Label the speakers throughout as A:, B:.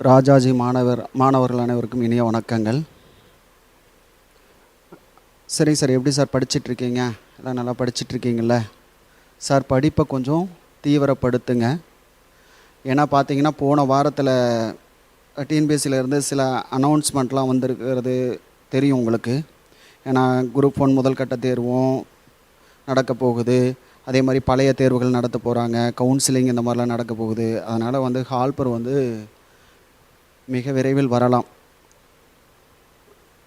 A: ராஜாஜி மாணவர்கள் அனைவருக்கும் இனிய வணக்கங்கள். சரி சார், எப்படி சார் படிச்சிட்ருக்கீங்க? எல்லாம் நல்லா படிச்சிட்ருக்கீங்கள சார்? படிப்பை கொஞ்சம் தீவிரப்படுத்துங்க. ஏன்னா பார்த்தீங்கன்னா போன வாரத்தில் டிஎன்பிஎஸ்சியிலேருந்து சில அனௌன்ஸ்மெண்ட்லாம் வந்திருக்கிறது தெரியும் உங்களுக்கு. ஏன்னா குரூப் 1 முதல் கட்ட தேர்வும் நடக்க போகுது. அதே மாதிரி பழைய தேர்வுகள் நடத்த போகிறாங்க, கவுன்சிலிங் இந்த மாதிரிலாம் நடக்க போகுது. அதனால் ஹால்பர் மிக விரைவில் வரலாம்.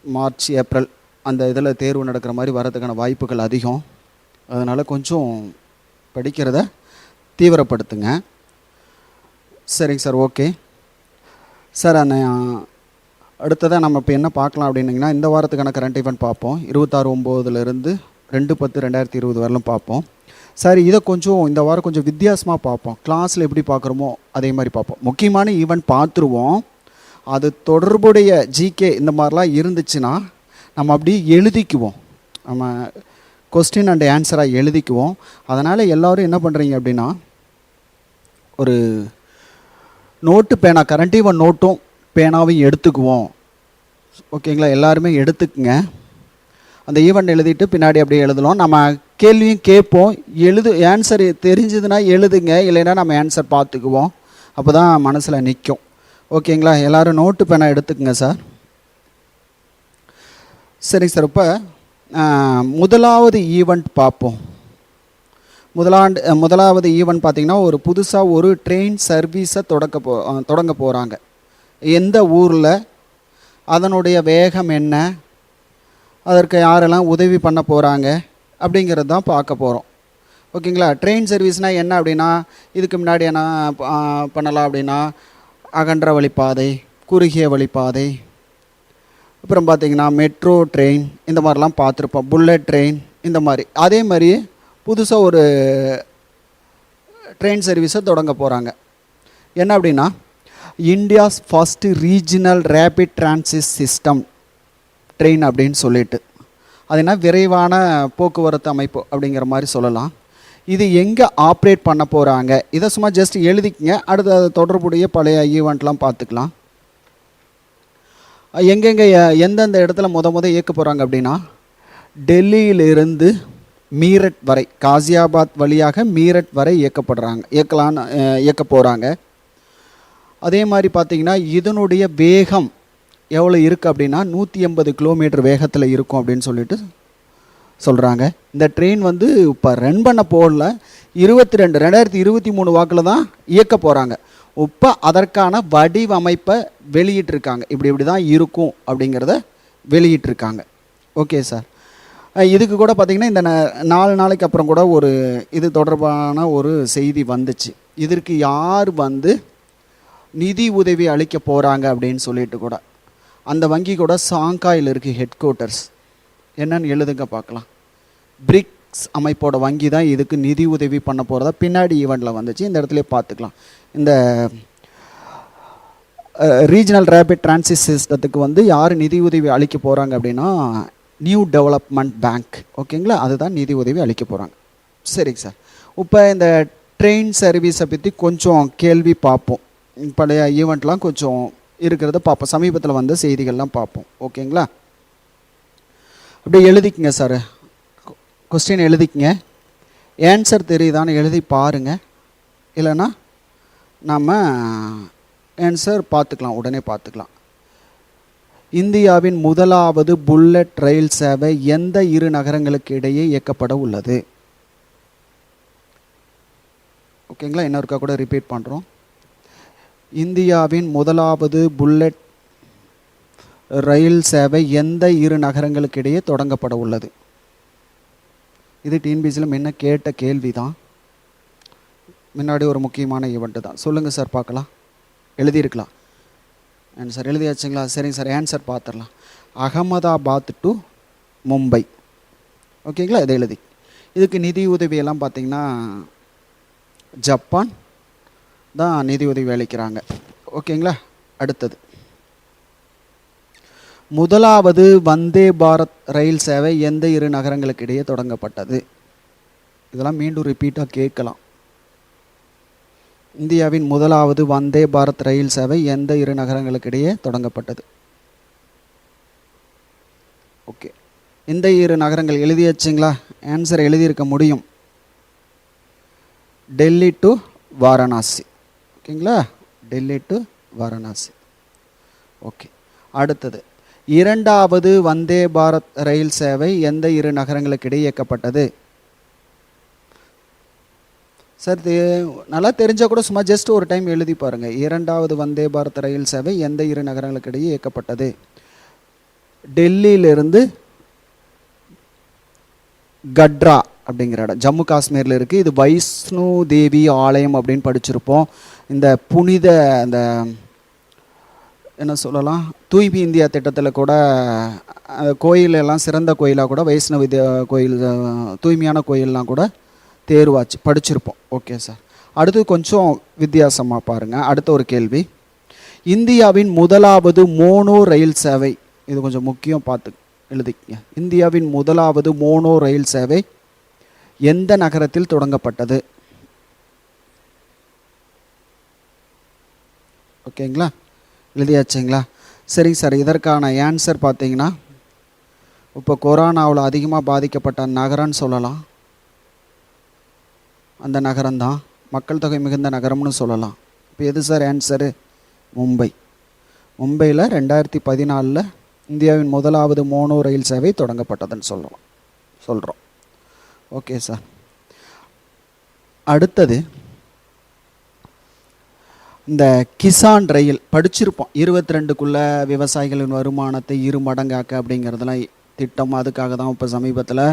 A: மார்ச் ஏப்ரல் அந்த இதில் தேர்வு நடக்கிற மாதிரி வரதுக்கான வாய்ப்புகள் அதிகம். அதனால் கொஞ்சம் படிக்கிறத தீவிரப்படுத்துங்க. சரிங்க சார், ஓகே சார். அடுத்ததாக நம்ம இப்போ என்ன பார்க்கலாம் அப்படின்னிங்கன்னா, இந்த வாரத்துக்கான கரண்ட் ஈவெண்ட் பார்ப்போம். 26/9 2/10/2020 வரலும் பார்ப்போம் சார். இதை கொஞ்சம் இந்த வாரம் கொஞ்சம் வித்தியாசமாக பார்ப்போம். கிளாஸில் எப்படி பார்க்குறோமோ அதே மாதிரி பார்ப்போம். முக்கியமான ஈவெண்ட் பார்த்துருவோம். அது தொடர்புடைய ஜிகே இந்த மாதிரிலாம் இருந்துச்சுன்னா நம்ம அப்படியே எழுதிக்குவோம். நம்ம கொஸ்டின் அண்ட் ஆன்சராக எழுதிக்குவோம். அதனால் எல்லோரும் என்ன பண்ணுறீங்க அப்படின்னா, ஒரு நோட்டு பேனா, கரண்ட் ஈவெண்ட் நோட்டும் பேனாவையும் எடுத்துக்குவோம். ஓகேங்களா? எல்லாருமே எடுத்துக்குங்க. அந்த ஈவெண்ட் எழுதிட்டு பின்னாடி அப்படியே எழுதலாம். நம்ம கேள்வியும் கேட்போம். ஆன்சர் தெரிஞ்சதுன்னா எழுதுங்க, இல்லைன்னா நம்ம ஆன்சர் பார்த்துக்குவோம். அப்போ தான் மனசில் நிற்கும். ஓகேங்களா? எல்லோரும் நோட்டு பேனா எடுத்துக்கங்க சார். சரிங்க சார், இப்போ முதலாவது ஈவெண்ட் பார்ப்போம். முதலாவது ஈவெண்ட் பார்த்திங்கன்னா, ஒரு புதுசாக ஒரு ட்ரெயின் சர்வீஸை தொடங்க போகிறாங்க. எந்த ஊரில், அதனுடைய வேகம் என்ன, அதற்கு யாரெல்லாம் உதவி பண்ண போகிறாங்க அப்படிங்கிறது தான் பார்க்க போகிறோம். ஓகேங்களா? ட்ரெயின் சர்வீஸ்னால் என்ன அப்படின்னா, இதுக்கு முன்னாடி என்ன பண்ணலாம் அப்படின்னா, அகன்ற வழிப்பாதை, குறுகிய வழிப்பாதை, அப்புறம் பார்த்திங்கன்னா மெட்ரோ ட்ரெயின் இந்த மாதிரிலாம் பார்த்துருப்போம். புல்லட் ட்ரெயின் இந்த மாதிரி. அதே மாதிரி புதுசாக ஒரு ட்ரெயின் சர்வீஸை தொடங்க போகிறாங்க. என்ன அப்படின்னா, India's first regional rapid transit system train அப்படின்னு சொல்லிட்டு, அது என்ன, விரைவான போக்குவரத்து அமைப்பு அப்படிங்கிற மாதிரி சொல்லலாம். இது எங்கே ஆப்ரேட் பண்ண போகிறாங்க, இதை சும்மா ஜஸ்ட் எழுதிக்கங்க. அடுத்து அதை தொடர்புடைய பழைய ஈவெண்ட்லாம் பார்த்துக்கலாம். எங்கெங்கே எந்தெந்த இடத்துல முத இயக்க போகிறாங்க அப்படின்னா, டெல்லியிலிருந்து மீரட் வரை, காசியாபாத் வழியாக மீரட் வரை இயக்க போகிறாங்க. அதே மாதிரி பார்த்திங்கன்னா இதனுடைய வேகம் எவ்வளோ இருக்குது அப்படின்னா 180 கிலோமீட்டர் வேகத்தில் இருக்கும் அப்படின்னு சொல்லிட்டு சொல்கிறாங்க. இந்த ட்ரெயின் இப்போ ரன் பண்ண போடல, 2023 வாக்கில் தான் இயக்க போகிறாங்க. இப்போ அதற்கான வடிவமைப்பை வெளியிட்டிருக்காங்க. இப்படி தான் இருக்கும் அப்படிங்கிறத வெளியிட்டிருக்காங்க. Okay sir. இதுக்கு கூட பார்த்திங்கன்னா இந்த 4 நாளைக்கு அப்புறம் கூட ஒரு இது தொடர்பான ஒரு செய்தி வந்துச்சு. இதற்கு யார் நிதி உதவி அளிக்க போகிறாங்க அப்படின்னு சொல்லிட்டு கூட, அந்த வங்கி கூட சாங்காயில் இருக்குது ஹெட் குவார்ட்டர்ஸ். என்னன்னு எழுதுங்க பார்க்கலாம். பிரிக்ஸ் அமைப்போட வங்கி தான் இதுக்கு நிதி உதவி பண்ண போகிறதா பின்னாடி ஈவெண்ட்டில் வந்துச்சு. இந்த இடத்துல பார்த்துக்கலாம். இந்த ரீஜனல் ரேபிட் டிரான்சிட் சிஸ்டத்துக்கு யார் நிதி உதவி அளிக்க போகிறாங்க அப்படின்னா, நியூ டெவலப்மெண்ட் பேங்க். ஓகேங்களா? அதுதான் நிதி உதவி அளிக்க போகிறாங்க. சரிங்க சார். இப்போ இந்த ட்ரெயின் சர்வீஸை பற்றி கொஞ்சம் கேள்வி பார்ப்போம். பழைய ஈவெண்ட்லாம் கொஞ்சம் இருக்கிறத பார்ப்போம். சமீபத்தில் வந்த செய்திகள்லாம் பார்ப்போம். ஓகேங்களா? அப்படியே எழுதிக்கங்க சார். கொஸ்டின் எழுதிக்கங்க. ஆன்சர் தெரியுதான்னு எழுதி பாருங்கள். இல்லைன்னா நம்ம ஆன்சர் பார்த்துக்கலாம், உடனே பார்த்துக்கலாம். இந்தியாவின் முதலாவது புல்லட் ரயில் சேவை எந்த 2 நகரங்களுக்கு இடையே இயக்கப்பட உள்ளது? ஓகேங்களா? இன்னொருக்கா கூட ரிப்பீட் பண்ணுறோம். இந்தியாவின் முதலாவது புல்லட் ரயில் சேவை எந்த 2 நகரங்களுக்கு இடையே தொடங்கப்பட உள்ளது? இது டிஎன்பிஎஸ்சியில் முன்ன கேட்ட கேள்வி தான். முன்னாடி ஒரு முக்கியமான ஈவெண்ட்டு தான். சொல்லுங்கள் சார் பார்க்கலாம். எழுதியிருக்கலாம். ஆன்சர் எழுதியாச்சுங்களா? சரிங்க சார், ஆன்சர் பார்த்துடலாம். அகமதாபாத் டு மும்பை. ஓகேங்களா? இதை எழுதி. இதுக்கு நிதி உதவியெல்லாம் பார்த்திங்கன்னா ஜப்பான் தான் நிதி உதவி அளிக்கிறாங்க. ஓகேங்களா? அடுத்தது, முதலாவது வந்தே பாரத் ரயில் சேவை எந்த 2 நகரங்களுக்கு இடையே தொடங்கப்பட்டது? இதெல்லாம் மீண்டும் ரிப்பீட்டாக கேட்கலாம். இந்தியாவின் முதலாவது வந்தே பாரத் ரயில் சேவை எந்த இரு நகரங்களுக்கிடையே தொடங்கப்பட்டது? ஓகே, இந்த இரு நகரங்கள் எழுதி வச்சிங்களா? ஆன்சர் எழுதியிருக்க முடியும். டெல்லி டு வாரணாசி. ஓகேங்களா, டெல்லி டு வாரணாசி. ஓகே, அடுத்தது இரண்டாவது வந்தே பாரத் ரயில் சேவை எந்த இரு நகரங்களுக்கிடையே இயக்கப்பட்டது? சார் நல்லா தெரிஞ்சால் கூட சும்மா ஜஸ்ட் ஒரு டைம் எழுதி பாருங்கள். இரண்டாவது வந்தே பாரத் ரயில் சேவை எந்த இரு நகரங்களுக்கிடையே இயக்கப்பட்டது? டெல்லியிலிருந்து கட்ரா அப்படிங்கிற இடம் ஜம்மு காஷ்மீரில் இருக்குது. இது வைஷ்ணு தேவி ஆலயம் அப்படின்னு படிச்சிருப்போம். இந்த புனித அந்த என்ன சொல்லலாம், தூய்மை இந்தியா திட்டத்தில் கூட கோயிலெல்லாம் சிறந்த கோயிலாக கூட வைஷ்ணவ கோயில், தூய்மையான கோயிலெலாம் கூட தேர்வாச்சு படிச்சிருப்போம். ஓகே சார், அடுத்து கொஞ்சம் வித்தியாசமாக பாருங்கள். அடுத்த ஒரு கேள்வி, இந்தியாவின் முதலாவது மோனோ ரயில் சேவை, இது கொஞ்சம் முக்கியம், பார்த்து எழுதிக்கங்க. இந்தியாவின் முதலாவது மோனோ ரயில் சேவை எந்த நகரத்தில் தொடங்கப்பட்டது? ஓகேங்களா, எழுதியாச்சுங்களா? சரிங்க சார், இதற்கான ஆன்சர் பார்த்தீங்கன்னா இப்போ கொரோனாவில் அதிகமாக பாதிக்கப்பட்ட நகரம்னு சொல்லலாம். அந்த நகரம்தான் மக்கள் தொகை மிகுந்த நகரம்னு சொல்லலாம். இப்போ எது சார் ஆன்சரு? மும்பை. மும்பையில் 2014 இந்தியாவின் முதலாவது மோனோ ரயில் சேவை தொடங்கப்பட்டதுன்னு சொல்கிறோம். ஓகே சார், அடுத்தது இந்த கிசான் ரயில் படிச்சிருப்போம். 22க்குள்ளே விவசாயிகளின் வருமானத்தை 2 மடங்காக்க அப்படிங்கிறதுலாம் திட்டம். அதுக்காக தான் இப்போ சமீபத்தில்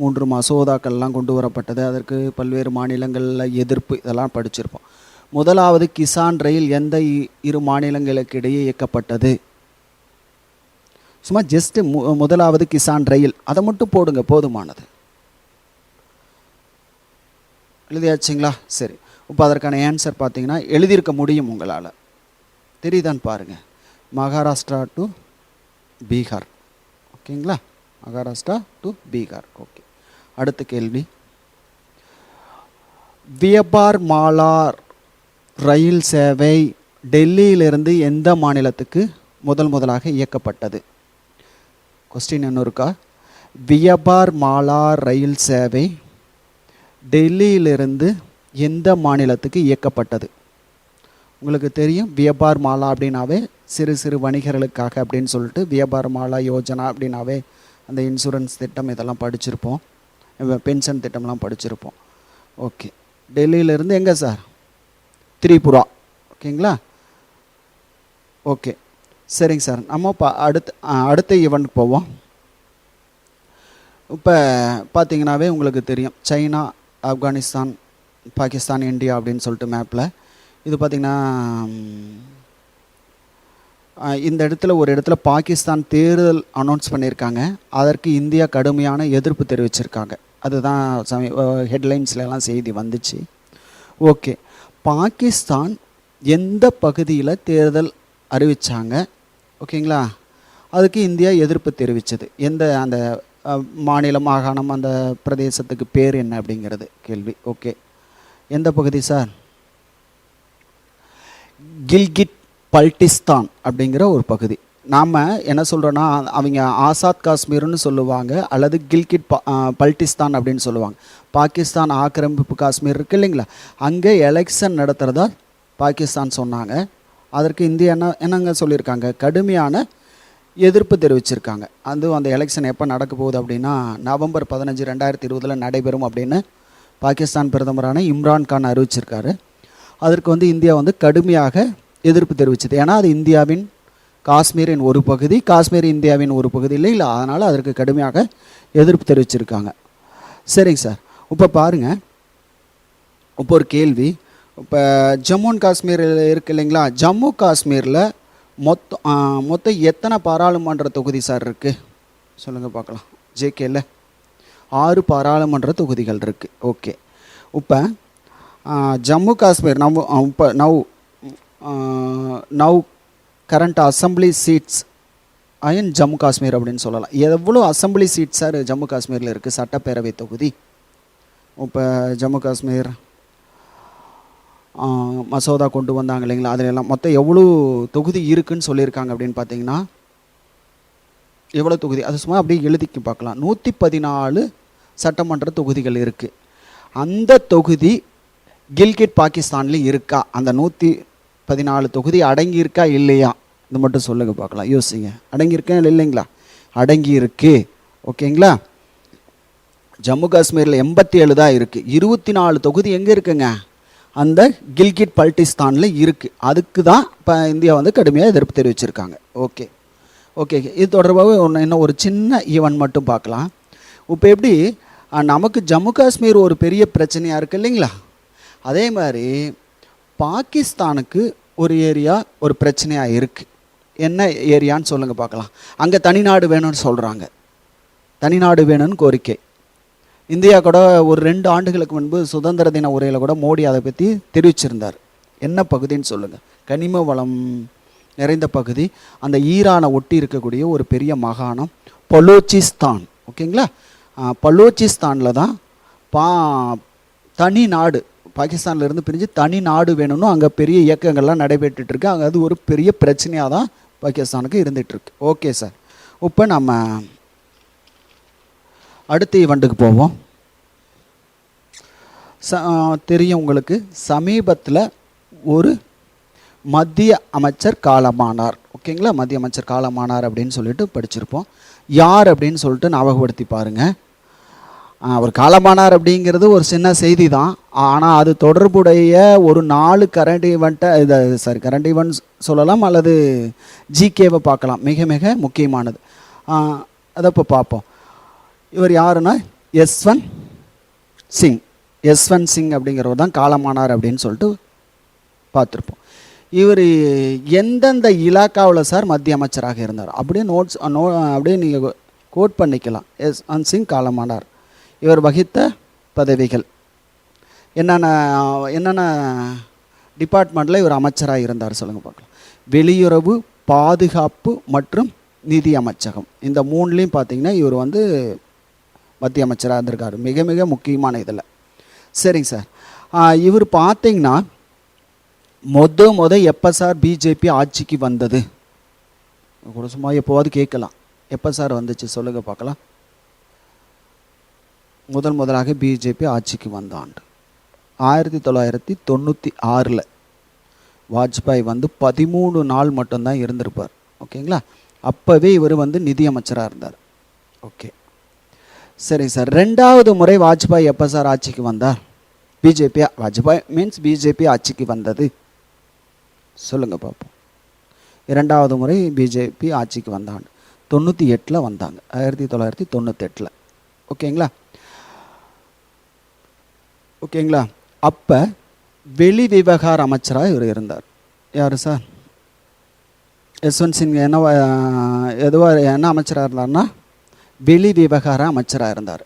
A: 3 மசோதாக்கள்லாம் கொண்டு வரப்பட்டது. அதற்கு பல்வேறு மாநிலங்களில் எதிர்ப்பு, இதெல்லாம் படிச்சிருப்போம். முதலாவது கிசான் ரயில் எந்த 2 மாநிலங்களுக்கு இடையே இயக்கப்பட்டது? சும்மா ஜஸ்ட்டு முதலாவது கிசான் ரயில் அதை மட்டும் போடுங்க, போதுமானது. எழுதியாச்சுங்களா? சரி, இப்போ அதற்கான ஆன்சர் பார்த்தீங்கன்னா எழுதியிருக்க முடியும் உங்களால், தெரியுதான்னு பாருங்கள். மகாராஷ்டிரா டு பீகார். ஓகேங்களா, மகாராஷ்டிரா டு பீகார். ஓகே, அடுத்த கேள்வி, வியபார் மாலா ரயில் சேவை டெல்லியிலிருந்து எந்த மாநிலத்துக்கு முதலாக இயக்கப்பட்டது? கொஸ்டின் என்ன இருக்கா? வியபார் மாலா ரயில் சேவை டெல்லியிலிருந்து எந்த மாநிலத்துக்கு இயக்கப்பட்டது? உங்களுக்கு தெரியும், வியபார் மாலா அப்படின்னாவே சிறு சிறு வணிகர்களுக்காக அப்படின்னு சொல்லிட்டு வியபார் மாலா யோஜனா அப்படின்னாவே அந்த இன்சூரன்ஸ் திட்டம் இதெல்லாம் படிச்சிருப்போம், பென்ஷன் திட்டம்லாம் படிச்சிருப்போம். ஓகே, டெல்லியிலேருந்து எங்கே சார்? திரிபுரா. ஓகேங்களா, ஓகே சரிங்க சார். நம்ம இப்போ அடுத்த ஈவெண்ட் போவோம். இப்போ பார்த்தீங்கன்னாவே உங்களுக்கு தெரியும், சைனா, ஆப்கானிஸ்தான், பாகிஸ்தான், இந்தியா அப்படின்னு சொல்லிட்டு மேப்பில் இது பார்த்திங்கன்னா இந்த இடத்துல ஒரு இடத்துல பாகிஸ்தான் தேர்தல் அனௌன்ஸ் பண்ணியிருக்காங்க. அதற்கு இந்தியா கடுமையான எதிர்ப்பு தெரிவிச்சிருக்காங்க. அதுதான் ஹெட்லைன்ஸ்லாம் செய்தி வந்துச்சு. ஓகே, பாகிஸ்தான் எந்த பகுதியில் தேர்தல் அறிவித்தாங்க? ஓகேங்களா, அதுக்கு இந்தியா எதிர்ப்பு தெரிவித்தது. எந்த அந்த மாநிலம், மாகாணம், அந்த பிரதேசத்துக்கு பேர் என்ன அப்படிங்கிறது கேள்வி. ஓகே, எந்த பகுதி சார்? கில்கிட் பல்டிஸ்தான் அப்படிங்கிற ஒரு பகுதி. நாம் என்ன சொல்கிறோன்னா, அவங்க ஆசாத் காஷ்மீர்னு சொல்லுவாங்க, அல்லது கில்கிட் பல்டிஸ்தான் அப்படின்னு சொல்லுவாங்க. பாகிஸ்தான் ஆக்கிரமிப்பு காஷ்மீர் இருக்குது இல்லைங்களா, அங்கே எலெக்ஷன் நடத்துகிறதா பாகிஸ்தான் சொன்னாங்க. அதற்கு இந்தியா என்னங்க சொல்லியிருக்காங்க? கடுமையான எதிர்ப்பு தெரிவிச்சிருக்காங்க. அதுவும் அந்த எலெக்ஷன் எப்போ நடக்க போகுது அப்படின்னா நவம்பர் 15, 2020 நடைபெறும் அப்படின்னு பாகிஸ்தான் பிரதமரான இம்ரான்கான் அறிவிச்சிருக்காரு. அதற்கு இந்தியா கடுமையாக எதிர்ப்பு தெரிவிச்சது. ஏன்னா அது இந்தியாவின் காஷ்மீரின் ஒரு பகுதி, காஷ்மீர் இந்தியாவின் ஒரு பகுதி இல்லை, அதனால் அதற்கு கடுமையாக எதிர்ப்பு தெரிவிச்சிருக்காங்க. சரிங்க சார், இப்போ பாருங்கள், இப்போ ஒரு கேள்வி. இப்போ ஜம்மு அண்ட் காஷ்மீர் இருக்குது இல்லைங்களா, ஜம்மு காஷ்மீரில் மொத்தம் எத்தனை பாராளுமன்ற தொகுதி சார் இருக்குது சொல்லுங்கள் பார்க்கலாம். ஜேகேல 6 பாராளுமன்ற தொகுதிகள் இருக்குது. ஓகே, இப்போ ஜம்மு காஷ்மீர் இப்போ நவ் கரண்ட் அசம்பிளி சீட்ஸ் இன் ஜம்மு காஷ்மீர் அப்படின்னு சொல்லலாம். எவ்வளோ அசம்பிளி சீட்ஸ் சார் ஜம்மு காஷ்மீரில் இருக்குது, சட்டப்பேரவை தொகுதி? இப்போ ஜம்மு காஷ்மீர் மசோதா கொண்டு வந்தாங்க இல்லைங்களா, அதில் எல்லாம் மொத்தம் எவ்வளோ தொகுதி இருக்குதுன்னு சொல்லியிருக்காங்க அப்படின்னு பார்த்தீங்கன்னா, எவ்வளோ தொகுதி அது சும்மா அப்படியே எழுதிக்கு பார்க்கலாம். 114 சட்டமன்ற தொகுதிகள் இருக்குது. அந்த தொகுதி கில்கிட் பாகிஸ்தான்லேயும் இருக்கா? அந்த 114 தொகுதி அடங்கியிருக்கா இல்லையா? இது மட்டும் சொல்லுங்க பார்க்கலாம், யோசிங்க. அடங்கியிருக்கேன் இல்லைங்களா? அடங்கி இருக்கு. ஓகேங்களா? ஜம்மு காஷ்மீரில் 87 தான் இருக்குது. 24 தொகுதி எங்கே இருக்குங்க? அந்த கில்கிட் பல்டிஸ்தானில் இருக்குது. அதுக்கு தான் இப்போ இந்தியா வந்து கடுமையாக எதிர்ப்பு தெரிவிச்சிருக்காங்க. ஓகே ஓகே இது தொடர்பாக இன்னும் ஒரு சின்ன ஈவெண்ட் மட்டும் பார்க்கலாம். இப்போ எப்படி நமக்கு ஜம்மு காஷ்மீர் ஒரு பெரிய பிரச்சனையாக இருக்குது இல்லைங்களா, அதே மாதிரி பாகிஸ்தானுக்கு ஒரு ஏரியா ஒரு பிரச்சனையாக இருக்குது. என்ன ஏரியான்னு சொல்லுங்கள் பார்க்கலாம். அங்கே தனிநாடு வேணும்னு சொல்கிறாங்க. தனிநாடு வேணும்னு கோரிக்கை. இந்தியா கூட ஒரு 2 ஆண்டுகளுக்கு முன்பு சுதந்திர தின உரையில் கூட மோடி அதை பற்றி தெரிவிச்சிருந்தார். என்ன பகுதின்னு சொல்லுங்கள்? கனிம வளம் நிறைந்த பகுதி. அந்த ஈரானை ஒட்டி இருக்கக்கூடிய ஒரு பெரிய மாகாணம் பலோச்சிஸ்தான். ஓகேங்களா? பலோச்சிஸ்தானில் தான் தனி நாடு, பாகிஸ்தான்லேருந்து பிரிஞ்சு தனி நாடு வேணும்னு அங்கே பெரிய இயக்கங்கள்லாம் நடைபெற்றுருக்கு. அங்கே அது ஒரு பெரிய பிரச்சனையாக தான் பாகிஸ்தானுக்கு இருந்துகிட்ருக்கு. ஓகே சார், இப்போ நம்ம அடுத்த ஈவெண்ட்டுக்கு போவோம். தெரியும் உங்களுக்கு, சமீபத்தில் ஒரு மத்திய அமைச்சர் காலமானார். ஓகேங்களா? மத்திய அமைச்சர் காலமானார் அப்படின்னு சொல்லிட்டு படிச்சிருப்போம். யார் அப்படின்னு சொல்லிட்டு ஞாபகப்படுத்தி பாருங்கள். அவர் காலமானார் அப்படிங்கிறது ஒரு சின்ன செய்தி தான். ஆனால் அது தொடர்புடைய ஒரு 4 கரண்ட் ஈவெண்ட்டை கரண்ட் ஈவெண்ட்ஸ் சொல்லலாம், அல்லது ஜிகேவை பார்க்கலாம். மிக மிக முக்கியமானது. அதை இப்போ பார்ப்போம். இவர் யாருன்னா யஸ்வந்த் சிங். யஸ்வந்த் சிங் அப்படிங்கிறவர் தான் காலமானார் அப்படின்னு சொல்லிட்டு பார்த்துருப்போம். இவர் எந்தெந்த இலாக்காவில் சார் மத்திய அமைச்சராக இருந்தார் அப்படியே அப்படியே நீங்கள் கோட் பண்ணிக்கலாம். யஸ்வந்த் சிங் காலமானார். இவர் வகித்த பதவிகள் என்னென்ன டிபார்ட்மெண்ட்டில் இவர் அமைச்சராக இருந்தார் சொல்லுங்கள் பார்க்கலாம். வெளியுறவு, பாதுகாப்பு மற்றும் நிதி அமைச்சகம். இந்த 3லையும் பார்த்தீங்கன்னா இவர் வந்து மத்திய அமைச்சராக இருந்திருக்காரு. மிக மிக முக்கியமான இதில். சரிங்க சார், இவர் பார்த்தீங்கன்னா எப்போ சார் பிஜேபி ஆட்சிக்கு வந்தது கூட சும்மா எப்போவாது கேட்கலாம். எப்போ சார் வந்துச்சு சொல்லுங்கள் பார்க்கலாம். முதலாக பிஜேபி ஆட்சிக்கு வந்த ஆண்டு 1996. வாஜ்பாய் வந்து 13 நாள் மட்டும்தான் இருந்திருப்பார். ஓகேங்களா? அப்போவே இவர் வந்து நிதி அமைச்சராக இருந்தார். ஓகே சரிங்க சார். 2வது முறை வாஜ்பாய் எப்போ சார் ஆட்சிக்கு வந்தார்? வாஜ்பாய் மீன்ஸ் பிஜேபி ஆட்சிக்கு வந்தது சொல்லுங்கள் பார்ப்போம். 2வது முறை பிஜேபி ஆட்சிக்கு வந்தாங்க 98 வந்தாங்க. 1998. ஓகேங்களா? அப்போ வெளி விவகார அமைச்சராக இவர் இருந்தார். யார் சார்? யஸ்வந்த் சிங் என்ன அமைச்சராக இருந்தார்னா வெளி விவகார அமைச்சராக இருந்தார்.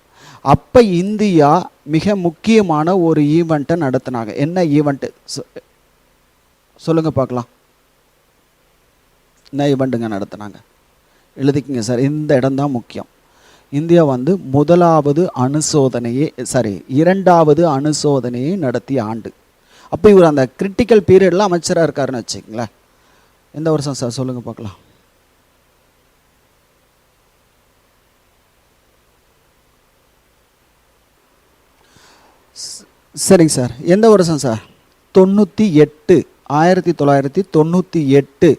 A: அப்போ இந்தியா மிக முக்கியமான ஒரு ஈவெண்ட்டை நடத்தினாங்க. என்ன ஈவெண்ட்டு சொல்லுங்கள் பார்க்கலாம். என்ன ஈவெண்ட்டுங்க நடத்தினாங்க? எழுதிக்கிங்க சார், இந்த இடம் தான் முக்கியம். இந்தியா வந்து 2வது அணுசோதனையை நடத்திய ஆண்டு. அப்போ இவர் அந்த கிரிட்டிக்கல் பீரியடில் அமைச்சராக இருக்காருன்னு வச்சுக்கங்களேன். எந்த வருஷம் சார் சொல்லுங்கள் பார்க்கலாம். சரிங்க சார், எந்த வருஷம் சார்? 98. 1998.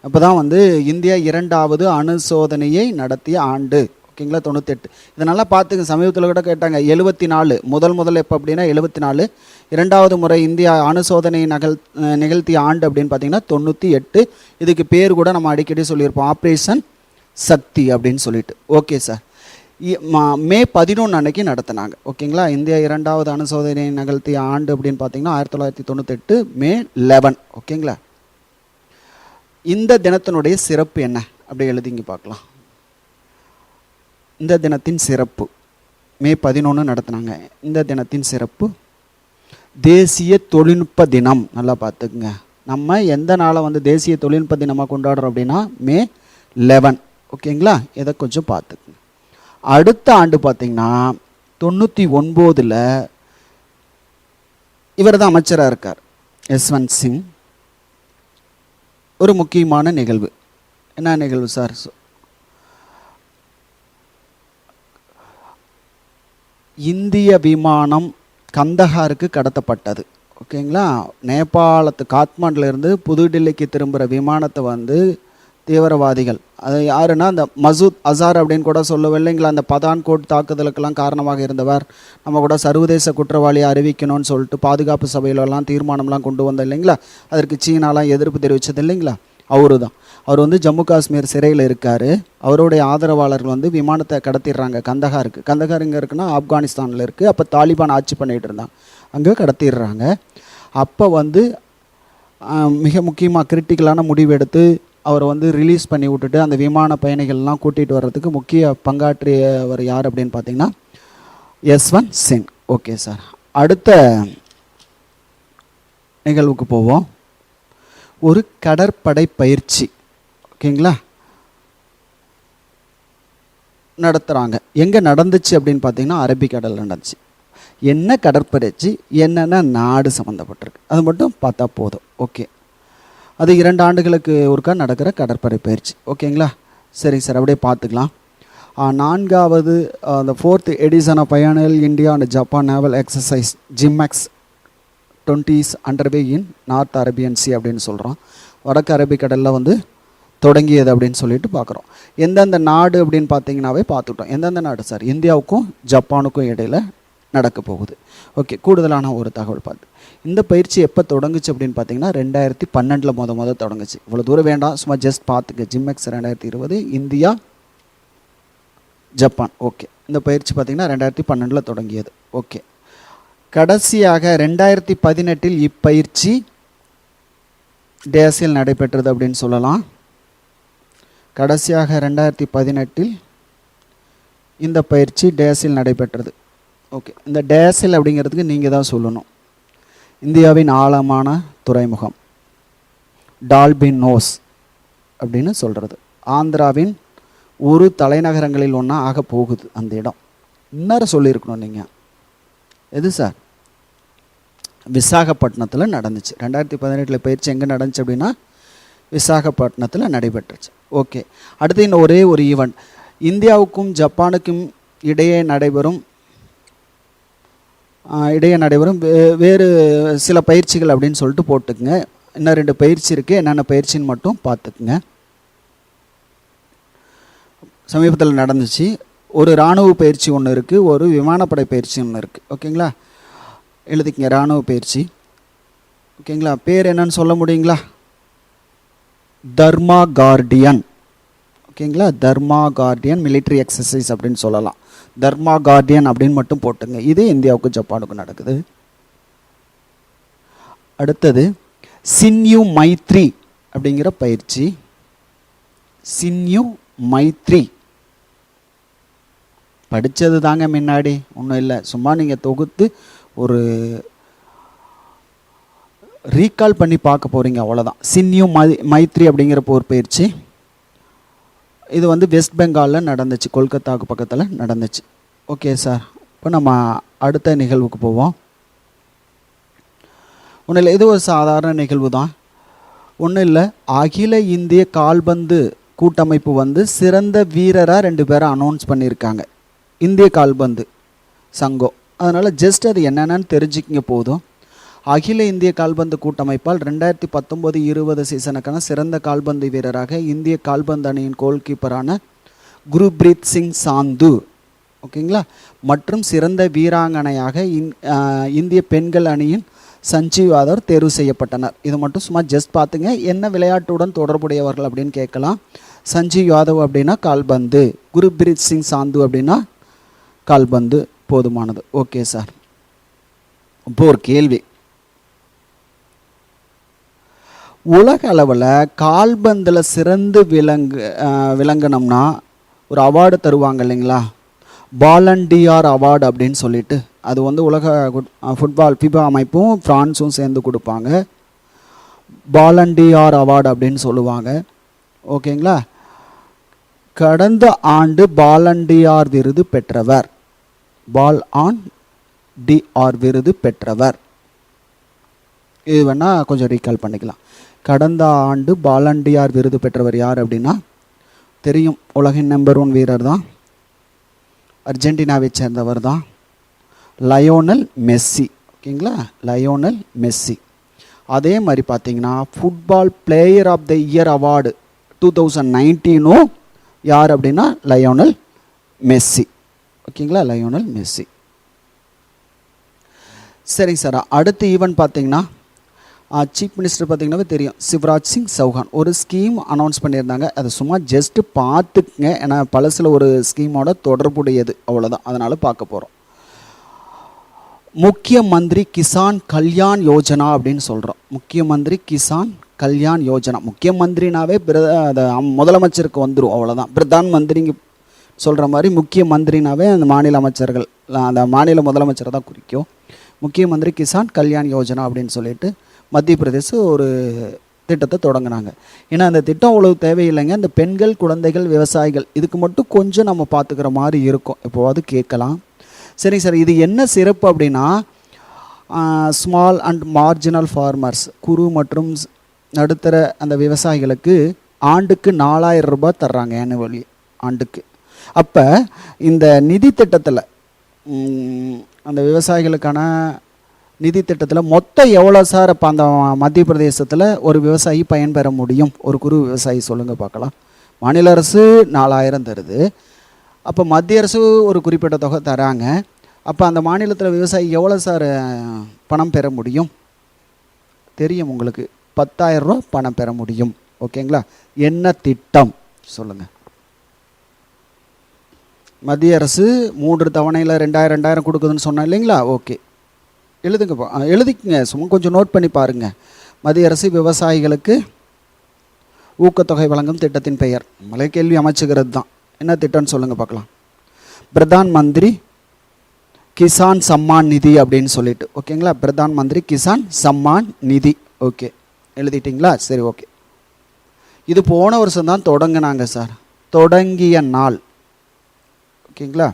A: அப்போ தான் வந்து இந்தியா 2வது அணுசோதனையை நடத்திய ஆண்டு. ஓகேங்களா? 98. இதை நல்லா பார்த்துங்க. சமீபத்தில் கூட கேட்டாங்க. 74 முதல் எப்போ அப்படின்னா 74. 2வது முறை இந்தியா அணுசோதனை நிகழ்த்திய ஆண்டு அப்படின்னு பார்த்தீங்கன்னா 98. இதுக்கு பேர் கூட நம்ம அடிக்கடி சொல்லியிருப்போம், ஆப்ரேஷன் சக்தி அப்படின்னு சொல்லிட்டு. ஓகே சார், மே 11 அன்னைக்கு நடத்தினாங்க. ஓகேங்களா? இந்தியா 2வது அணுசோதனை நிகழ்த்திய ஆண்டு அப்படின்னு பார்த்தீங்கன்னா 1998 மே 11. ஓகேங்களா? இந்த தினத்தினுடைய சிறப்பு என்ன அப்படி எழுதிங்க பார்க்கலாம். இந்த தினத்தின் சிறப்பு மே 11 நடத்தினாங்க. இந்த தினத்தின் சிறப்பு தேசிய தொழில்நுட்ப தினம். நல்லா பார்த்துக்குங்க. நம்ம எந்த நாளை வந்து தேசிய தொழில்நுட்ப தினமாக கொண்டாடுறோம் அப்படின்னா மே 11. ஓகேங்களா? இதை கொஞ்சம் பார்த்துக்குங்க. அடுத்த ஆண்டு பார்த்தீங்கன்னா 99 இவர் தான் அமைச்சராக இருக்கார். யஸ்வந்த் சிங். ஒரு முக்கியமான நிகழ்வு. என்ன நிகழ்வு சார்? இந்திய விமானம் கந்தஹாருக்கு கடத்தப்பட்டது. ஓகேங்களா? நேபாளத்து காத்மாண்டிலிருந்து புதுடில்லிக்கு திரும்புகிற விமானத்தை வந்து தீவிரவாதிகள், அது யாருன்னா அந்த மசூத் அசார் அப்படின்னு கூட சொல்லுவோம் இல்லைங்களா, அந்த பதான்கோட் தாக்குதலுக்கெல்லாம் காரணமாக இருந்தவர், நம்ம கூட சர்வதேச குற்றவாளியை அறிவிக்கணும்னு சொல்லிட்டு பாதுகாப்பு சபையிலெல்லாம் தீர்மானம்லாம் கொண்டு வந்தோம் இல்லைங்களா, அதற்கு சீனாலாம் எதிர்ப்பு தெரிவித்தது இல்லைங்களா, அவரு தான். அவர் வந்து ஜம்மு காஷ்மீர் சிறையில் இருக்கார். அவருடைய ஆதரவாளர்கள் வந்து விமானத்தை கடத்திடுறாங்க கந்தஹாருக்கு. கந்தஹார் இங்கே இருக்குன்னா ஆப்கானிஸ்தானில் இருக்குது. அப்போ தாலிபான் ஆட்சி பண்ணிகிட்டு இருந்தாங்க, அங்கே கடத்திடுறாங்க. அப்போ வந்து மிக முக்கியமாக கிரிட்டிக்கலான முடிவு எடுத்து அவரை வந்து ரிலீஸ் பண்ணி விட்டுட்டு அந்த விமான பயணிகள்லாம் கூட்டிகிட்டு வர்றதுக்கு முக்கிய பங்காற்றியவர் யார் அப்படின்னு பார்த்தீங்கன்னா யஸ்வந்த் சிங். ஓகே சார், அடுத்த நிகழ்வுக்கு போவோம். ஒரு கடற்படை பயிற்சி, ஓகேங்களா, நடத்துகிறாங்க. எங்கே நடந்துச்சு அப்படின்னு பார்த்தீங்கன்னா அரபிக்கடலில் நடந்துச்சு. என்ன கடற்பயிற்சி, என்னென்ன நாடு சம்மந்தப்பட்டிருக்கு, அது மட்டும் பார்த்தா போதும். ஓகே, அது 2 ஆண்டுகளுக்கு ஒருக்கா நடக்கிற கடற்படை பயிற்சி. ஓகேங்களா? சரிங்க சார், அப்படியே பார்த்துக்கலாம். 4வது அந்த 4th எடிஷன் ஆஃப் பயனல் India and Japan naval exercise JIMEX 20 underway in North Arabian Sea அப்படின்னு சொல்கிறோம். வடக்கு அரபிக்கடலில் வந்து தொடங்கியது அப்படின்னு சொல்லிட்டு பார்க்குறோம். எந்தெந்த நாடு அப்படின்னு பார்த்தீங்கன்னாவே பார்த்துட்டோம். எந்தெந்த நாடு சார்? இந்தியாவுக்கும் ஜப்பானுக்கும் இடையில் நடக்க போகுது. ஓகே, கூடுதலான ஒரு தகவல் பார்த்து, இந்த பயிற்சி எப்போ தொடங்குச்சு அப்படின்னு பார்த்தீங்கன்னா 2012 முதல் தொடங்குச்சு. இவ்வளோ தூரம் வேண்டாம், சும்மா ஜஸ்ட் பார்த்துக்க. ஜிம்எக்ஸ் 2020 இந்தியா ஜப்பான். ஓகே, இந்த பயிற்சி பார்த்திங்கன்னா 2012 தொடங்கியது. ஓகே, கடைசியாக 2018 இப்பயிற்சி டேஸில் நடைபெற்றது அப்படின்னு சொல்லலாம். கடைசியாக 2018 இந்த பயிற்சி டேஸில் நடைபெற்றது. ஓகே, இந்த டேஸில் அப்படிங்கிறதுக்கு நீங்கள் தான் சொல்லணும். இந்தியாவின் ஆழமான துறைமுகம் டால்பின் நோஸ் அப்படின்னு சொல்கிறது. ஆந்திராவின் ஒரு தலைநகரங்களில் ஒன்றா ஆக போகுது அந்த இடம். இன்னொரு சொல்லியிருக்கணும் நீங்கள். எது சார்? விசாகப்பட்டினத்தில் நடந்துச்சு. 2018 பயிற்சி எங்கே நடந்துச்சு அப்படின்னா விசாகப்பட்டினத்தில் நடைபெற்றுச்சு. ஓகே, அடுத்து இன்னும் ஒரே ஒரு ஈவெண்ட். இந்தியாவுக்கும் ஜப்பானுக்கும் இடையே நடைபெறும் வேறு சில பயிற்சிகள் அப்படின்னு சொல்லிட்டு போட்டுக்குங்க. இன்னும் 2 பயிற்சி இருக்குது, என்னென்ன பயிற்சின்னு மட்டும் பார்த்துக்குங்க. சமீபத்தில் நடந்துச்சு. ஒரு இராணுவ பயிற்சி ஒன்று இருக்குது, ஒரு விமானப்படை பயிற்சி ஒன்று இருக்குது. ஓகேங்களா? எழுதிக்கங்க, இராணுவ பயிற்சி. ஓகேங்களா? பேர் என்னன்னு சொல்ல முடியுங்களா? தர்மா கார்டியன். ஓகேங்களா? தர்மா கார்டியன் மிலிட்ரி எக்ஸசைஸ் அப்படின்னு சொல்லலாம். தர்மா கார்டியன் அப்படின்னு மட்டும் போட்டுங்க. இது இந்தியாவுக்கும் ஜப்பானுக்கும் நடக்குது. அடுத்தது சின்யூ மைத்ரி அப்படிங்கிற பயிற்சி. சின்யூ மைத்ரி படித்தது தாங்க முன்னாடி, ஒன்றும் இல்லை, சும்மா நீங்கள் தொகுத்து ஒரு ரீகால் பண்ணி பார்க்க போகிறீங்க, அவ்வளோதான். சின்யூ மைத்ரி அப்படிங்கிற போர் பயிற்சி. இது வந்து வெஸ்ட் பெங்காலில் நடந்துச்சு, கொல்கத்தாவுக்கு பக்கத்தில் நடந்துச்சு. ஓகே சார், இப்போ நம்ம அடுத்த நிகழ்வுக்கு போவோம். ஒன்றும் இல்லை, இது ஒரு சாதாரண நிகழ்வு தான். ஒன்றும் இல்லை, அகில இந்திய கால்பந்து கூட்டமைப்பு வந்து சிறந்த வீரராக 2 பேரை அனௌன்ஸ் பண்ணியிருக்காங்க, இந்திய கால்பந்து சங்கம். அதனால் ஜஸ்ட் அது என்னென்னு தெரிஞ்சுக்கிங்க போதும். அகில இந்திய கால்பந்து கூட்டமைப்பால் 2019-20 சீசனுக்கான சிறந்த கால்பந்து வீரராக இந்திய கால்பந்து அணியின் கோல் கீப்பரான குருப்ரீத் சிங் சாந்து, ஓகேங்களா, மற்றும் சிறந்த வீராங்கனையாக இந்திய பெண்கள் அணியின் சஞ்சீவ் யாதவ் தேர்வு செய்யப்பட்டனர். இது மட்டும் சும்மா ஜஸ்ட் பார்த்துங்க. என்ன விளையாட்டுடன் தொடர்புடையவர்கள் அப்படின்னு கேட்கலாம். சஞ்சீவ் யாதவ் அப்படின்னா கால்பந்து, குருப்ரீத் சிங் சாந்து அப்படின்னா கால்பந்து. போதுமானது. ஓகே சார், இப்போ ஒரு கேள்வி. உலக அளவில் கால்பந்தில் சிறந்து விளங்கணும்னா ஒரு அவார்டு தருவாங்க இல்லைங்களா, பாலண்டியார் அவார்டு அப்படின்னு சொல்லிட்டு. அது வந்து உலக ஃபுட்பால் ஃபிபா அமைப்பும் ஃப்ரான்ஸும் சேர்ந்து கொடுப்பாங்க. பாலண்டியார் அவார்டு அப்படின்னு சொல்லுவாங்க. ஓகேங்களா? கடந்த ஆண்டு பாலண்டியார் விருது பெற்றவர், பால் ஆன் டி ஆர் விருது பெற்றவர் இது வேணால் கொஞ்சம் ரீகால் பண்ணிக்கலாம். கடந்த ஆண்டு பாலண்டியார் விருது பெற்றவர் யார் அப்படின்னா தெரியும், உலகின் நம்பர் 1 வீரர் தான், அர்ஜென்டினாவை சேர்ந்தவர் தான், லயோனல் மெஸ்ஸி. ஓகேங்களா, லயோனல் மெஸ்ஸி. அதே மாதிரி பார்த்தீங்கன்னா football player of the year award 2019 யார் அப்படின்னா லயோனல் மெஸ்ஸி. ஓகேங்களா, லயோனல் மெஸ்ஸி. சரிங்க சார். அடுத்த ஈவெண்ட் பார்த்தீங்கன்னா சீஃப் மினிஸ்டர் பார்த்தீங்கன்னாவே தெரியும், சிவராஜ் சிங் சௌஹான் ஒரு ஸ்கீம் அனௌன்ஸ் பண்ணியிருந்தாங்க. அதை சும்மா ஜஸ்ட்டு பார்த்துக்குங்க, ஏன்னா பழசில் ஒரு ஸ்கீமோட தொடர்புடையது, அவ்வளோதான், அதனால் பார்க்க போகிறோம். முக்கிய மந்திரி கிசான் கல்யாண் யோஜனா அப்படின்னு சொல்கிறோம். முக்கிய மந்திரி கிசான் கல்யாண் யோஜனா. முக்கிய மந்திரினாவே முதலமைச்சருக்கு வந்துடும், அவ்வளோதான். பிரதான் மந்திரிங்க சொல்கிற மாதிரி முக்கிய மந்திரினாவே அந்த மாநில அமைச்சர்கள், அந்த மாநில முதலமைச்சரை தான் குறிக்கும். முக்கிய மந்திரி கிசான் கல்யாண் யோஜனா அப்படின்னு சொல்லிட்டு மத்திய பிரதேசம் ஒரு திட்டத்தை தொடங்கினாங்க. ஏன்னா அந்த திட்டம் அவ்வளவு தேவையில்லைங்க, இந்த பெண்கள், குழந்தைகள், விவசாயிகள் இதுக்கு மட்டும் கொஞ்சம் நம்ம பார்த்துக்கிற மாதிரி இருக்கும். இப்போவாது கேட்கலாம். சரிங்க சார், இது என்ன சிறப்பு அப்படின்னா ஸ்மால் அண்ட் மார்ஜினல் ஃபார்மர்ஸ், குறு மற்றும் நடுத்தர அந்த விவசாயிகளுக்கு ஆண்டுக்கு 4000 ரூபாய் தர்றாங்க ஆனுவலி, ஆண்டுக்கு. அப்போ இந்த நிதி திட்டத்தில், அந்த விவசாயிகளுக்கான நிதி திட்டத்தில் மொத்தம் எவ்வளோ சார் இப்போ அந்த மத்திய பிரதேசத்தில் ஒரு விவசாயி பயன்பெற முடியும்? ஒரு குறு விவசாயி சொல்லுங்கள் பார்க்கலாம். மாநில அரசு 4000 தருது, அப்போ மத்திய அரசு ஒரு குறிப்பிட்ட தொகை தராங்க. அப்போ அந்த மாநிலத்தில் விவசாயி எவ்வளோ சார் பணம் பெற முடியும்? தெரியும் உங்களுக்கு, 10,000 ரூபா பணம் பெற முடியும். ஓகேங்களா, என்ன திட்டம் சொல்லுங்கள்? மத்திய அரசு 3 தவணையில் 2000 கொடுக்குதுன்னு சொன்னேன் இல்லைங்களா? ஓகே, எழுதுங்கப்பா, எழுதிக்குங்க, சும்மா கொஞ்சம் நோட் பண்ணி பாருங்கள். மத்திய அரசு விவசாயிகளுக்கு ஊக்கத்தொகை வழங்கும் திட்டத்தின் பெயர் மலை கேள்வி அமைச்சுக்கிறது தான். என்ன திட்டம்னு சொல்லுங்கள் பார்க்கலாம். பிரதான் மந்திரி கிசான் சம்மான் நிதி அப்படின்னு சொல்லிட்டு. ஓகேங்களா, பிரதான் மந்திரி கிசான் சம்மான் நிதி. ஓகே, எழுதிட்டிங்களா? சரி, ஓகே. இது போன வருஷம் தான் தொடங்கினாங்க சார். தொடங்கிய நாள் ஓகேங்களா,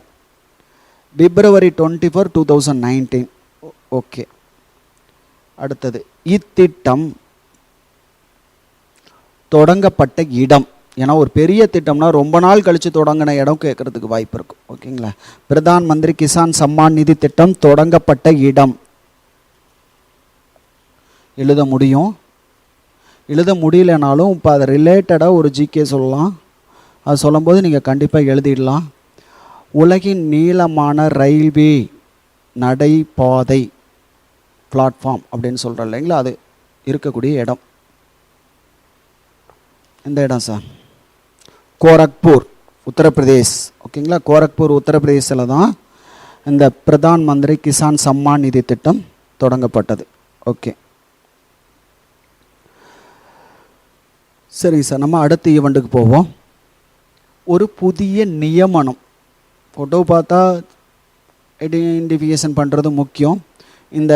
A: February 24, 2019. ஓகே, அடுத்தது இத்திட்டம் தொடங்கப்பட்ட இடம். ஏன்னா ஒரு பெரிய திட்டம்னா ரொம்ப நாள் கழித்து தொடங்கின இடம் கேட்குறதுக்கு வாய்ப்பு இருக்கும். ஓகேங்களா, பிரதான் மந்திரி கிசான் சம்மான் நிதி திட்டம் தொடங்கப்பட்ட இடம் எழுத முடியும். எழுத முடியலனாலும் இப்போ அதை ரிலேட்டடாக ஒரு ஜிகே சொல்லலாம். அது சொல்லும்போது நீங்கள் கண்டிப்பாக எழுதிடலாம். உலகின் நீளமான ரயில்வே நடைபாதை பிளாட்ஃபார்ம் அப்படின்னு சொல்கிறோம் இல்லைங்களா, அது இருக்கக்கூடிய இடம். இந்த இடம் சார் கோரக்பூர், உத்தரப்பிரதேஷ். ஓகேங்களா, கோரக்பூர் உத்தரப்பிரதேசில் தான் இந்த பிரதான் மந்திரி கிசான் சம்மான் நிதி திட்டம் தொடங்கப்பட்டது. ஓகே, சரிங்க சார். நம்ம அடுத்த ஈவெண்ட்டுக்கு போவோம். ஒரு புதிய நியமனம். ஃபோட்டோ பார்த்தா ஐடென்டிஃபிகேஷன் பண்ணுறது முக்கியம். இந்த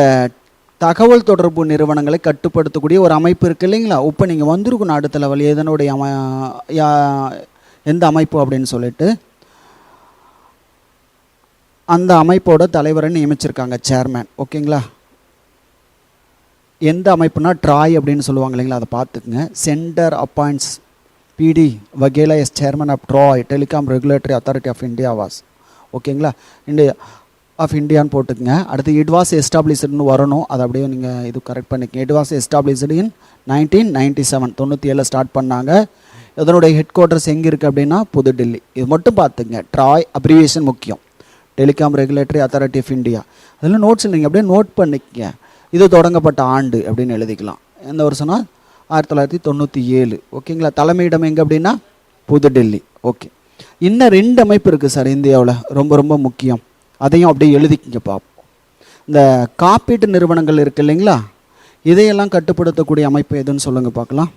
A: தகவல் தொடர்பு நிறுவனங்களை கட்டுப்படுத்தக்கூடிய ஒரு அமைப்பு இருக்குது இல்லைங்களா? இப்போ நீங்கள் வந்திருக்கணும் அடுத்த லெவல் எதனுடைய எந்த அமைப்பு அப்படின்னு சொல்லிட்டு அந்த அமைப்போட தலைவரை நியமிச்சிருக்காங்க, சேர்மேன். ஓகேங்களா, எந்த அமைப்புனா ட்ராய் அப்படின்னு சொல்லுவாங்க இல்லைங்களா, அதை பார்த்துக்குங்க. Centre appoints P D Vaghela as chairman of TRAI telecom regulatory authority of India was. ஓகேங்களா, இந்தியா ஆஃப் இந்தியான்னு போட்டுக்குங்க. அடுத்து இட் வாஸ் எஸ்டாப்ளிஷ்டுன்னு வரணும், அதை அப்படியே நீங்கள் இது கரெக்ட் பண்ணிக்கங்க. It was established in 1997, 97 start பண்ணாங்க. இதனுடைய ஹெட் குவார்ட்டர்ஸ் எங்கே இருக்குது அப்படின்னா புதுடெல்லி. இது மட்டும் பார்த்துங்க. ட்ராய் அப்ரிவியேஷன் முக்கியம், telecom regulatory authority of India. அதில் நோட்ஸ் நீங்கள் அப்படியே நோட் பண்ணிக்கங்க. இது தொடங்கப்பட்ட ஆண்டு அப்படின்னு எழுதிக்கலாம். எந்த வருஷம்னா 1997. ஓகேங்களா, தலைமையிடம் எங்கே அப்படின்னா புதுடெல்லி. ஓகே, இன்னும் 2 அமைப்பு இருக்குது சார் இந்தியாவில், ரொம்ப ரொம்ப முக்கியம். அதையும் அப்படியே எழுதிக்கிங்க பார்ப்போம். இந்த காப்பீட்டு நிறுவனங்கள் இருக்குது இல்லைங்களா, இதையெல்லாம் கட்டுப்படுத்தக்கூடிய அமைப்பு எதுன்னு சொல்லுங்கள் பார்க்கலாம்.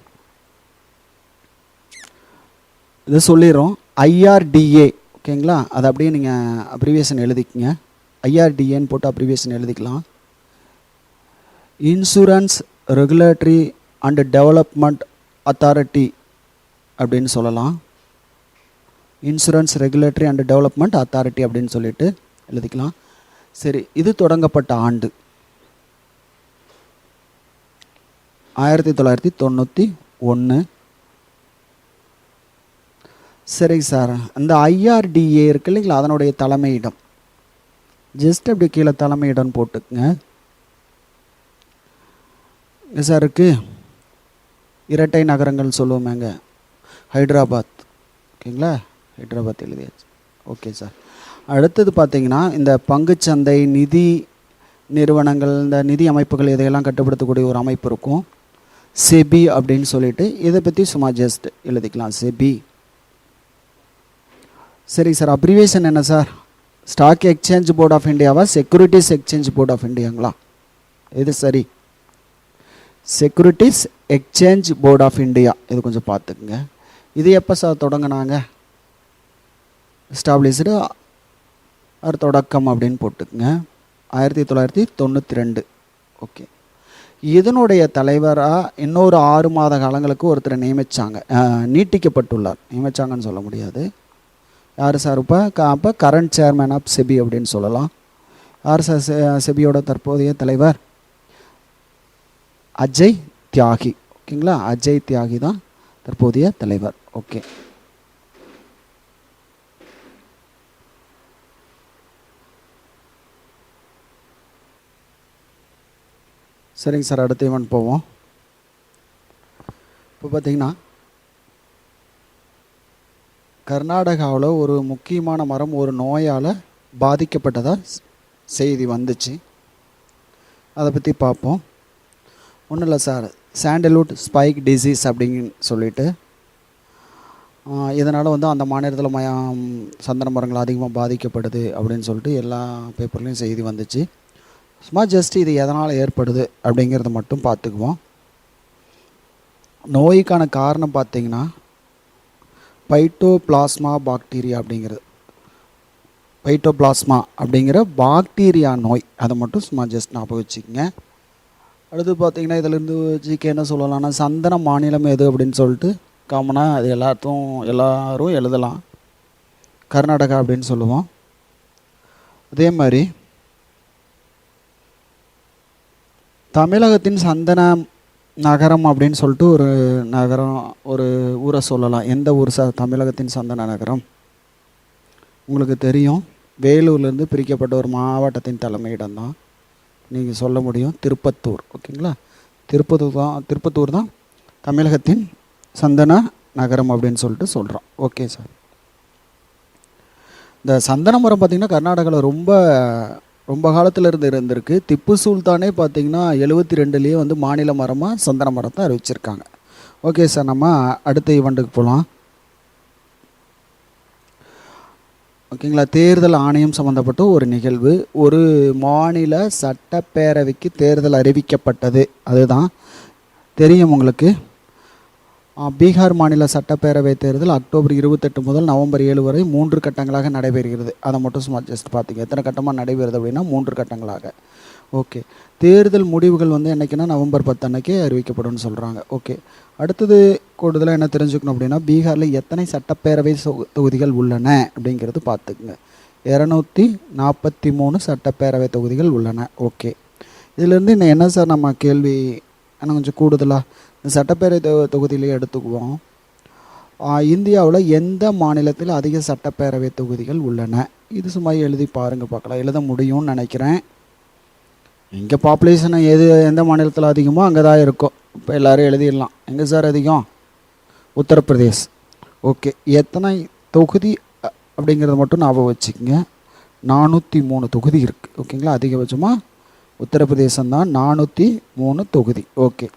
A: இதை சொல்லிடுறோம், IRDA. ஓகேங்களா, அதை அப்படியே நீங்கள் அப்ரிவியேஷன் எழுதிக்கிங்க. IRDAன்னு போட்டு அப்ரிவியேஷன் எழுதிக்கலாம். Insurance regulatory and development authority அப்படின்னு சொல்லலாம். Insurance regulatory and development authority அப்படின்னு சொல்லிட்டு எழுதிக்கலாம். சரி, இது தொடங்கப்பட்ட ஆண்டு 1991. சரிங்க சார். அந்த ஐஆர்டிஏ இருக்கு இல்லைங்களா, அதனுடைய தலைமையிடம் ஜஸ்ட் அப்படி கீழே தலைமையிடம் போட்டுக்குங்க. சார் இருக்குது இரட்டை நகரங்கள் சொல்லுவோமேங்க, ஹைதராபாத். ஓகேங்களா, ஹைதராபாத் எழுதியாச்சு. Okay sir. அடுத்தது பார்த்தீங்கன்னா இந்த பங்குச்சந்தை நிதி நிறுவனங்கள், இந்த நிதி அமைப்புகள் இதையெல்லாம் கட்டுப்படுத்தக்கூடிய ஒரு அமைப்பு இருக்கும், செபி அப்படின்னு சொல்லிட்டு. இதை பற்றி சும்மா ஜஸ்ட் எழுதிக்கலாம், செபி. சரி சார். அப்ரிவேஷன் என்ன sir? Stock exchange board of இந்தியாவா, செக்யூரிட்டிஸ் எக்ஸ்சேஞ்ச் போர்ட் ஆஃப் இந்தியாங்களா? இது சரி, securities exchange board of India. இது கொஞ்சம் பார்த்துக்குங்க. இது எப்போ சார் தொடங்கினாங்க? எஸ்டாப்ளிஷ்டு தொடக்கம் அப்படின்னு போட்டுக்குங்க, 1992. ஓகே. இதனுடைய தலைவராக இன்னொரு 6 மாத காலங்களுக்கு ஒருத்தரை நியமித்தாங்க, நீட்டிக்கப்பட்டுள்ளார். நியமித்தாங்கன்னு சொல்ல முடியாது. யார் சார்? அப்போ கரண்ட் சேர்மேன் ஆஃப் செபி அப்படின்னு சொல்லலாம். யார் சார் செபியோட தற்போதைய தலைவர்? அஜய் தியாகி. ஓகேங்களா, அஜய் தியாகி தான் தற்போதைய தலைவர். ஓகே. சரிங்க சார். அடுத்த ஈவெண்ட் போவோம். இப்போ பார்த்தீங்கன்னா கர்நாடகாவில் ஒரு முக்கியமான மரம் ஒரு நோயால் பாதிக்கப்பட்டதாக செய்தி வந்துச்சு. அதை பற்றி பார்ப்போம். ஒன்றும் இல்லை சார், சாண்டல்வுட் ஸ்பைக் டிசீஸ் அப்படின்னு சொல்லிட்டு, இதனால் வந்து அந்த மாநிலத்தில் சந்தன மரங்கள் அதிகமாக பாதிக்கப்படுது அப்படின்னு சொல்லிட்டு எல்லா பேப்பர்லேயும் செய்தி வந்துச்சு. சும்மா ஜஸ்ட் இது எதனால் ஏற்படுது அப்படிங்கிறத மட்டும் பார்த்துக்குவோம். நோய்க்கான காரணம் பார்த்திங்கன்னா பைட்டோபிளாஸ்மா பாக்டீரியா அப்படிங்கிறது, பைட்டோபிளாஸ்மா அப்படிங்கிற பாக்டீரியா நோய். அதை மட்டும் சும்மா ஜஸ்ட் ஞாபகம் வச்சுக்கோங்க. அடுத்து பார்த்திங்கன்னா இதிலேருந்து ஜிகே என்ன சொல்லலாம்னா, சந்தன மாநிலம் எது அப்படின்னு சொல்லிட்டு காமனாக அது எல்லோரும் எழுதலாம், கர்நாடகா அப்படின்னு சொல்லுவோம். அதே மாதிரி தமிழகத்தின் சந்தன நகரம் அப்படின்னு சொல்லிட்டு ஒரு நகரம், ஒரு ஊரை சொல்லலாம். எந்த ஊர் சார் தமிழகத்தின் சந்தன நகரம்? உங்களுக்கு தெரியும், வேலூர்லேருந்து பிரிக்கப்பட்ட ஒரு மாவட்டத்தின் தலைமையிடம் தான். நீங்கள் சொல்ல முடியும் திருப்பத்தூர். ஓகேங்களா, திருப்பத்தூர் தான் தமிழகத்தின் சந்தன நகரம் அப்படின்னு சொல்லிட்டு சொல்கிறோம். Okay sir. இந்த சந்தன மரம் பார்த்திங்கன்னா கர்நாடகாவில் ரொம்ப காலத்தில் இருந்திருக்கு. திப்பு சுல்தானே பார்த்திங்கன்னா 72லேயே வந்து மாநில மரமாக சந்தன மரத்தை அறிவிச்சிருக்காங்க. ஓகே சார், நம்ம அடுத்த ஈவெண்ட்டுக்கு போகலாம். ஓகேங்களா, தேர்தல் ஆணையம் சம்மந்தப்பட்ட ஒரு நிகழ்வு. ஒரு மாநில சட்டப்பேரவைக்கு தேர்தல் அறிவிக்கப்பட்டது, அதுதான் தெரியும் உங்களுக்கு. பீகார் மாநில சட்டப்பேரவை தேர்தல் அக்டோபர் 28 முதல் நவம்பர் 7 வரை 3 கட்டங்களாக நடைபெறுகிறது. அதை மட்டும் சும்மா ஜஸ்ட் பார்த்திங்க, எத்தனை கட்டமாக நடைபெறுது அப்படின்னா 3 கட்டங்களாக. ஓகே. தேர்தல் முடிவுகள் வந்து என்றைக்குன்னா நவம்பர் 10 அன்னைக்கே அறிவிக்கப்படும் சொல்கிறாங்க. ஓகே. அடுத்தது கூடுதலாக என்ன தெரிஞ்சுக்கணும் அப்படின்னா, பீகாரில் எத்தனை சட்டப்பேரவை தொகுதிகள் உள்ளன அப்படிங்கிறது பார்த்துக்குங்க. 243 சட்டப்பேரவை தொகுதிகள் உள்ளன. ஓகே. இதிலேருந்து இன்னும் என்ன சார் நம்ம கேள்வி ஆனால் கொஞ்சம் கூடுதலாக இந்த சட்டப்பேரவை தொகுதியிலே எடுத்துக்குவோம். இந்தியாவில் எந்த மாநிலத்தில் அதிக சட்டப்பேரவை தொகுதிகள் உள்ளன? இது சும்மா எழுதி பாருங்கள், பார்க்கலாம். எழுத முடியும்னு நினைக்கிறேன். இங்கே பாப்புலேஷன் எந்த மாநிலத்தில் அதிகமோ அங்கே தான் இருக்கும். இப்போ எல்லோரும் எழுதிடலாம். எங்கே சார் அதிகம்? உத்தரப்பிரதேஷ். ஓகே. எத்தனை தொகுதி அப்படிங்கிறத மட்டும் ஞாபகம் வச்சுக்கோங்க. 403 தொகுதி இருக்குது. ஓகேங்களா, அதிகபட்சமாக உத்தரப்பிரதேசம் தான் 403 தொகுதி. ஓகே.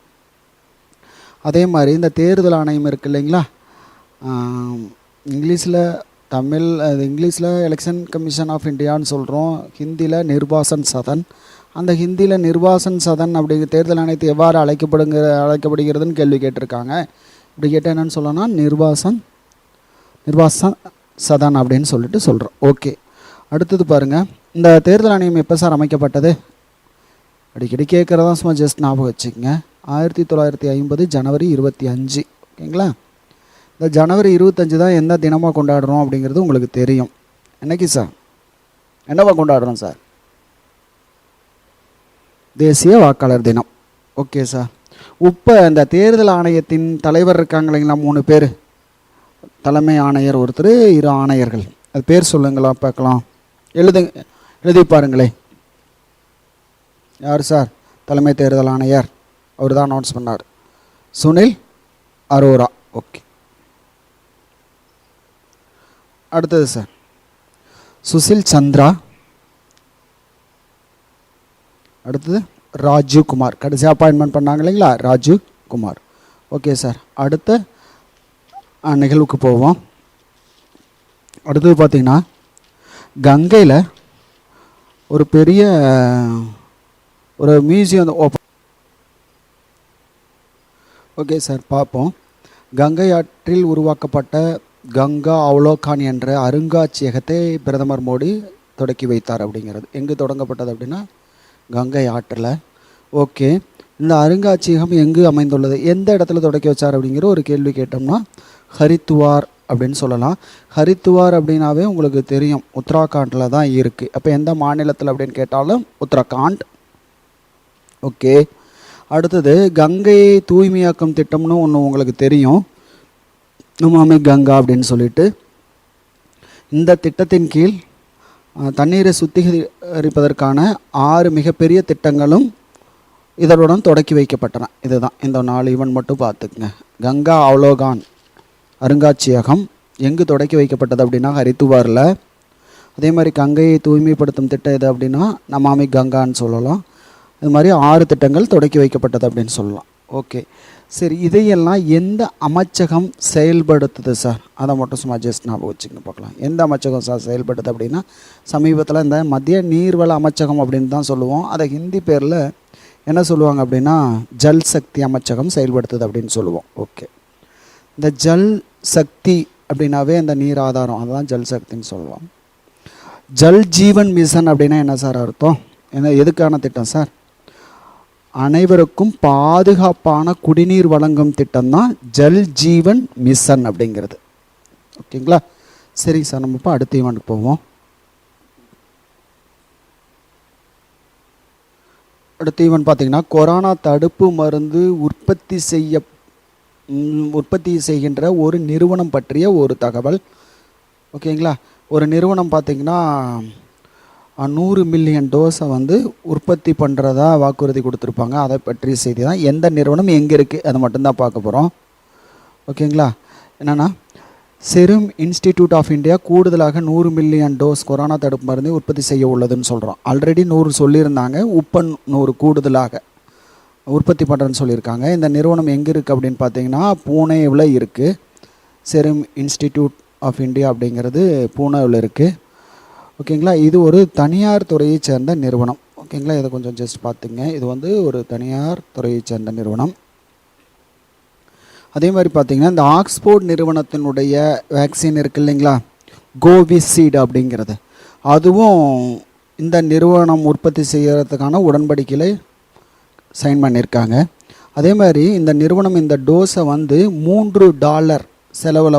A: அதே மாதிரி இந்த தேர்தல் ஆணையம் இருக்குது இல்லைங்களா, இங்கிலீஷில் எலெக்ஷன் கமிஷன் ஆஃப் இந்தியான்னு சொல்கிறோம், ஹிந்தியில் நிர்வாசன் சதன். அந்த ஹிந்தியில் நிர்வாசன் சதன் அப்படிங்கிற தேர்தல் ஆணையத்தை எவ்வாறு அழைக்கப்படுகிறதுன்னு கேள்வி கேட்டிருக்காங்க. இப்படி கேட்டால் என்னென்னு சொல்லணும்னா நிர்வாசன் சதன் அப்படின்னு சொல்லிட்டு சொல்கிறோம். ஓகே. அடுத்தது பாருங்கள், இந்த தேர்தல் ஆணையம் எப்போ சார் அமைக்கப்பட்டது? அடிக்கடி கேட்குறதான், சும்மா ஜஸ்ட் ஞாபகம் வச்சுக்கோங்க. 1950 ஜனவரி 25. ஓகேங்களா. இந்த ஜனவரி 25 தான் எந்த தினமாக கொண்டாடுறோம் அப்படிங்கிறது உங்களுக்கு தெரியும். என்னைக்கு சார் என்னவா கொண்டாடுறோம் சார்? தேசிய வாக்காளர் தினம். Okay sir. இப்போ இந்த தேர்தல் ஆணையத்தின் தலைவர் இருக்காங்க இல்லைங்களா, 3 பேர், தலைமை ஆணையர் ஒருத்தர், 2 ஆணையர்கள், அது பேர் சொல்லுங்களா பார்க்கலாம். எழுதி பாருங்களே. யார் சார் தலைமை தேர்தல் ஆணையர்? அவர் தான் அனௌன்ஸ் பண்ணார், சுனில் அரோரா. ஓகே. அடுத்தது சார் சுசில் சந்திரா. அடுத்தது ராஜீவ் குமார், கடைசி அப்பாயின்மெண்ட் பண்ணாங்க இல்லைங்களா, ராஜீவ் குமார். Okay sir. அடுத்த நிகழ்வுக்கு போவோம். அடுத்தது பார்த்திங்கன்னா கங்கையில் ஒரு பெரிய ஒரு மியூசியம் ஓப்பன். ஓகே சார், பார்ப்போம். கங்கை ஆற்றில் உருவாக்கப்பட்ட கங்கா அவலோகான் என்ற அருங்காட்சியகத்தை பிரதமர் மோடி தொடக்கி வைத்தார் அப்படிங்கிறது. எங்கு தொடங்கப்பட்டது அப்படின்னா கங்கை ஆற்றில். ஓகே, இந்த அருங்காட்சியகம் எங்கு அமைந்துள்ளது, எந்த இடத்துல தொடக்கி வச்சார் அப்படிங்கிற ஒரு கேள்வி கேட்டோம்னா ஹரித்துவார் அப்படின்னு சொல்லலாம். ஹரித்துவார் அப்படின்னாவே உங்களுக்கு தெரியும் உத்தராகண்டில் தான் இருக்குது. அப்போ எந்த மாநிலத்தில் அப்படின்னு கேட்டாலும் உத்தராகண்ட். ஓகே. அடுத்தது கங்கை தூய்மையாக்கும் திட்டம்னு ஒன்று உங்களுக்கு தெரியும், நமாமி கங்கா அப்படின்னு சொல்லிட்டு. இந்த திட்டத்தின் கீழ் தண்ணீரை சுத்திகரிப்பதற்கான 6 மிகப்பெரிய திட்டங்களும் இதனுடன் தொடக்கி வைக்கப்பட்டன. இதுதான் இந்த 4 ஈவெண்ட் மட்டும் பார்த்துக்குங்க. கங்கா அவலோகான் அருங்காட்சியகம் எங்கு தொடக்கி வைக்கப்பட்டது அப்படின்னா ஹரித்துவாரில். அதே மாதிரி கங்கையை தூய்மைப்படுத்தும் திட்டம் எது அப்படின்னா நமாமி கங்கான்னு சொல்லலாம். இது மாதிரி 6 திட்டங்கள் தொடக்கி வைக்கப்பட்டது அப்படின்னு சொல்லலாம். ஓகே சரி, இதையெல்லாம் எந்த அமைச்சகம் செயல்படுத்துது சார்? அதை மட்டும் சும்மா ஜஸ்ட் ஞாபகம் வச்சுக்கங்க பார்க்கலாம். எந்த அமைச்சகம் சார் செயல்படுது அப்படின்னா சமீபத்தில் இந்த மத்திய நீர்வள அமைச்சகம் அப்படின்னு தான் சொல்லுவோம். அதை ஹிந்தி பேரில் என்ன சொல்லுவாங்க அப்படின்னா ஜல் சக்தி அமைச்சகம் செயல்படுத்துது அப்படின்னு சொல்லுவோம். ஓகே, இந்த ஜல் சக்தி அப்படின்னாவே இந்த நீர் ஆதாரம், அதுதான் ஜல் சக்தின்னு சொல்லுவோம். ஜல் ஜீவன் மிஷன் அப்படின்னா என்ன சார் அர்த்தம்? என்ன எதுக்கான திட்டம் சார்? அனைவருக்கும் பாதுகாப்பான குடிநீர் வழங்கும் திட்டம் தான் ஜல் ஜீவன் மிஷன் அப்படிங்கிறது. ஓகேங்களா? சரிங்க சார், நம்ம இப்போ அடுத்த ஈவெண்ட்டுக்கு போவோம். அடுத்த ஈவெண்ட் பார்த்திங்கன்னா கொரோனா தடுப்பு மருந்து உற்பத்தி செய்கின்ற ஒரு நிறுவனம் பற்றிய ஒரு தகவல். ஓகேங்களா? ஒரு நிறுவனம் பார்த்திங்கன்னா 100 மில்லியன் டோஸை உற்பத்தி பண்ணுறதா வாக்குறுதி கொடுத்துருப்பாங்க. அதை பற்றிய செய்தி தான். எந்த நிறுவனம் எங்கே இருக்குது அது மட்டும்தான் பார்க்க போகிறோம். ஓகேங்களா? என்னென்னா செரும் இன்ஸ்டிடியூட் ஆஃப் இந்தியா கூடுதலாக 100 மில்லியன் டோஸ் கொரோனா தடுப்பு மருந்து உற்பத்தி செய்ய உள்ளதுன்னு சொல்கிறோம். ஆல்ரெடி 100 சொல்லியிருந்தாங்க, இப்போ 100 கூடுதலாக உற்பத்தி பண்ணுறேன்னு சொல்லியிருக்காங்க. இந்த நிறுவனம் எங்கே இருக்குது அப்படின்னு பார்த்தீங்கன்னா பூனேவில் இருக்குது. செரும் இன்ஸ்டிடியூட் ஆஃப் இந்தியா அப்படிங்கிறது பூனேவில் இருக்குது. ஓகேங்களா? இது ஒரு தனியார் துறையை சேர்ந்த நிறுவனம். ஓகேங்களா? இதை கொஞ்சம் ஜஸ்ட் பார்த்துங்க. இது ஒரு தனியார் துறையை சேர்ந்த நிறுவனம். அதே மாதிரி பார்த்திங்கன்னா இந்த ஆக்ஸ்போர்ட் நிறுவனத்தினுடைய வேக்சின் இருக்குது இல்லைங்களா, கோவிஷீல்டு அப்படிங்கிறது, அதுவும் இந்த நிறுவனம் உற்பத்தி செய்கிறதுக்கான உடன்படிக்கையில் சைன் பண்ணியிருக்காங்க. அதே மாதிரி இந்த நிறுவனம் இந்த டோஸை $3 செலவில்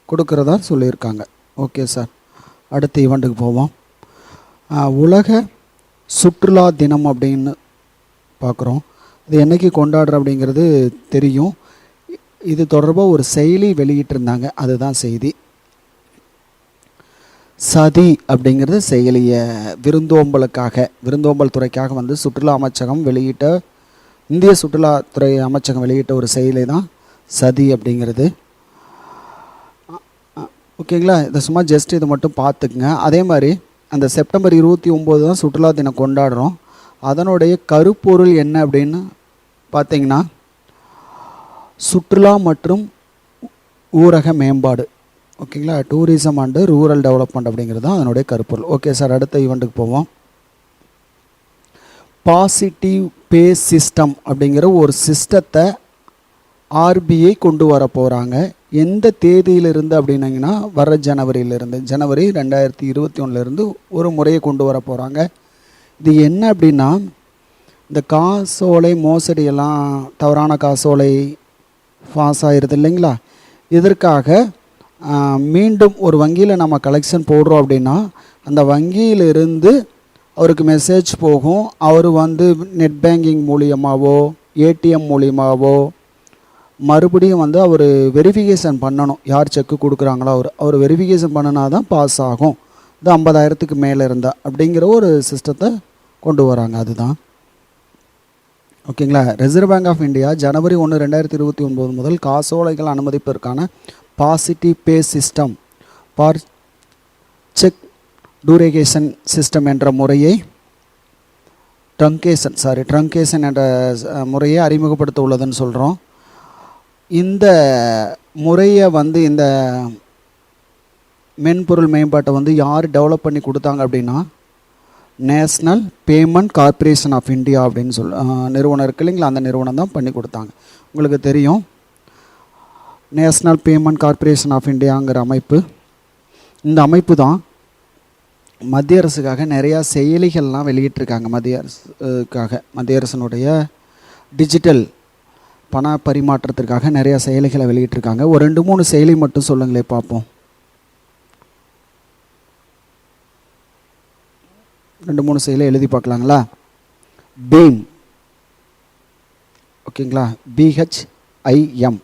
A: கொடுக்குறதா சொல்லியிருக்காங்க. ஓகே சார், அடுத்த ஈவெண்ட்டுக்கு போவோம். உலக சுற்றுலா தினம் அப்படின்னு பார்க்குறோம். இது என்றைக்கு கொண்டாடுற அப்படிங்கிறது தெரியும். இது தொடர்பாக ஒரு செயலி வெளியிட்டிருந்தாங்க, அதுதான் செய்தி. சதி அப்படிங்கிறது செயலியை விருந்தோம்பல் துறைக்காக சுற்றுலா அமைச்சகம் வெளியிட்ட, இந்திய சுற்றுலாத்துறை அமைச்சகம் வெளியிட்ட ஒரு செயலி தான் சதி அப்படிங்கிறது. ஓகேங்களா? இதை சும்மா ஜஸ்ட் இதை மட்டும் பார்த்துக்குங்க. அதே மாதிரி அந்த செப்டம்பர் 29 தான் சுற்றுலா தினம் கொண்டாடுறோம். அதனுடைய கருப்பொருள் என்ன அப்படின்னு பார்த்தீங்கன்னா சுற்றுலா மற்றும் ஊரக மேம்பாடு. ஓகேங்களா? டூரிசம் அண்டு ரூரல் டெவலப்மெண்ட் அப்படிங்கிறது தான் அதனுடைய கருப்பொருள். ஓகே சார், அடுத்த ஈவெண்ட்டுக்கு போவோம். பாசிட்டிவ் பே சிஸ்டம் அப்படிங்கிற ஒரு சிஸ்டத்தை ஆர்பிஐ கொண்டு வர போகிறாங்க. எந்த தேதியிலிருந்து அப்படின்னீங்கன்னா வர ஜனவரி 2021 ஒரு முறையை கொண்டு வர போகிறாங்க. இது என்ன அப்படின்னா இந்த காசோலை மோசடியெல்லாம், தவறான காசோலை பாஸ் ஆகிருது இல்லைங்களா, இதற்காக மீண்டும் ஒரு வங்கியில் நம்ம கலெக்ஷன் போடுறோம் அப்படின்னா அந்த வங்கியிலிருந்து அவருக்கு மெசேஜ் போகும். அவர் நெட் பேங்கிங் மூலியமாகவோ ஏடிஎம் மூலியமாவோ மறுபடியும் வந்து அவர் வெரிஃபிகேஷன் பண்ணணும். யார் செக்கு கொடுக்குறாங்களோ அவர் வெரிஃபிகேஷன் பண்ணினா தான் பாஸ் ஆகும். இது 50,000க்கு மேலே இருந்தால் அப்படிங்கிற ஒரு சிஸ்டத்தை கொண்டு வராங்க. அதுதான் ஓகேங்களா. ரிசர்வ் பேங்க் ஆஃப் இந்தியா ஜனவரி 1, 2029 முதல் காசோலைகள் அனுமதிப்பதற்கான positive pay system for cheque truncation system என்ற முறையை ட்ரங்கேஷன் என்ற முறையை அறிமுகப்படுத்த உள்ளதுன்னு சொல்கிறோம். இந்த முறையை வந்து இந்த மென்பொருள் மேம்பாட்டை வந்து யார் டெவலப் பண்ணி கொடுத்தாங்க அப்படின்னா national payment corporation of India அப்படின்னு நிறுவனம் இருக்குது இல்லைங்களா, அந்த நிறுவனம் தான் பண்ணி கொடுத்தாங்க. உங்களுக்கு தெரியும் நேஷ்னல் பேமெண்ட் கார்ப்பரேஷன் ஆஃப் இந்தியாங்கிற அமைப்பு. இந்த அமைப்பு தான் மத்திய அரசுக்காக நிறையா செயலிகள்லாம் வெளியிட்டிருக்காங்க. மத்திய அரசினுடைய டிஜிட்டல் பண பரிமாற்றத்திற்காக நிறையா செயலிகளை வெளியிட்டிருக்காங்க. ஒரு 2-3 செயலி மட்டும் சொல்லுங்களே பார்ப்போம். 2-3 செயலை எழுதி பார்க்கலாங்களா. பீம், ஓகேங்களா, BHIM,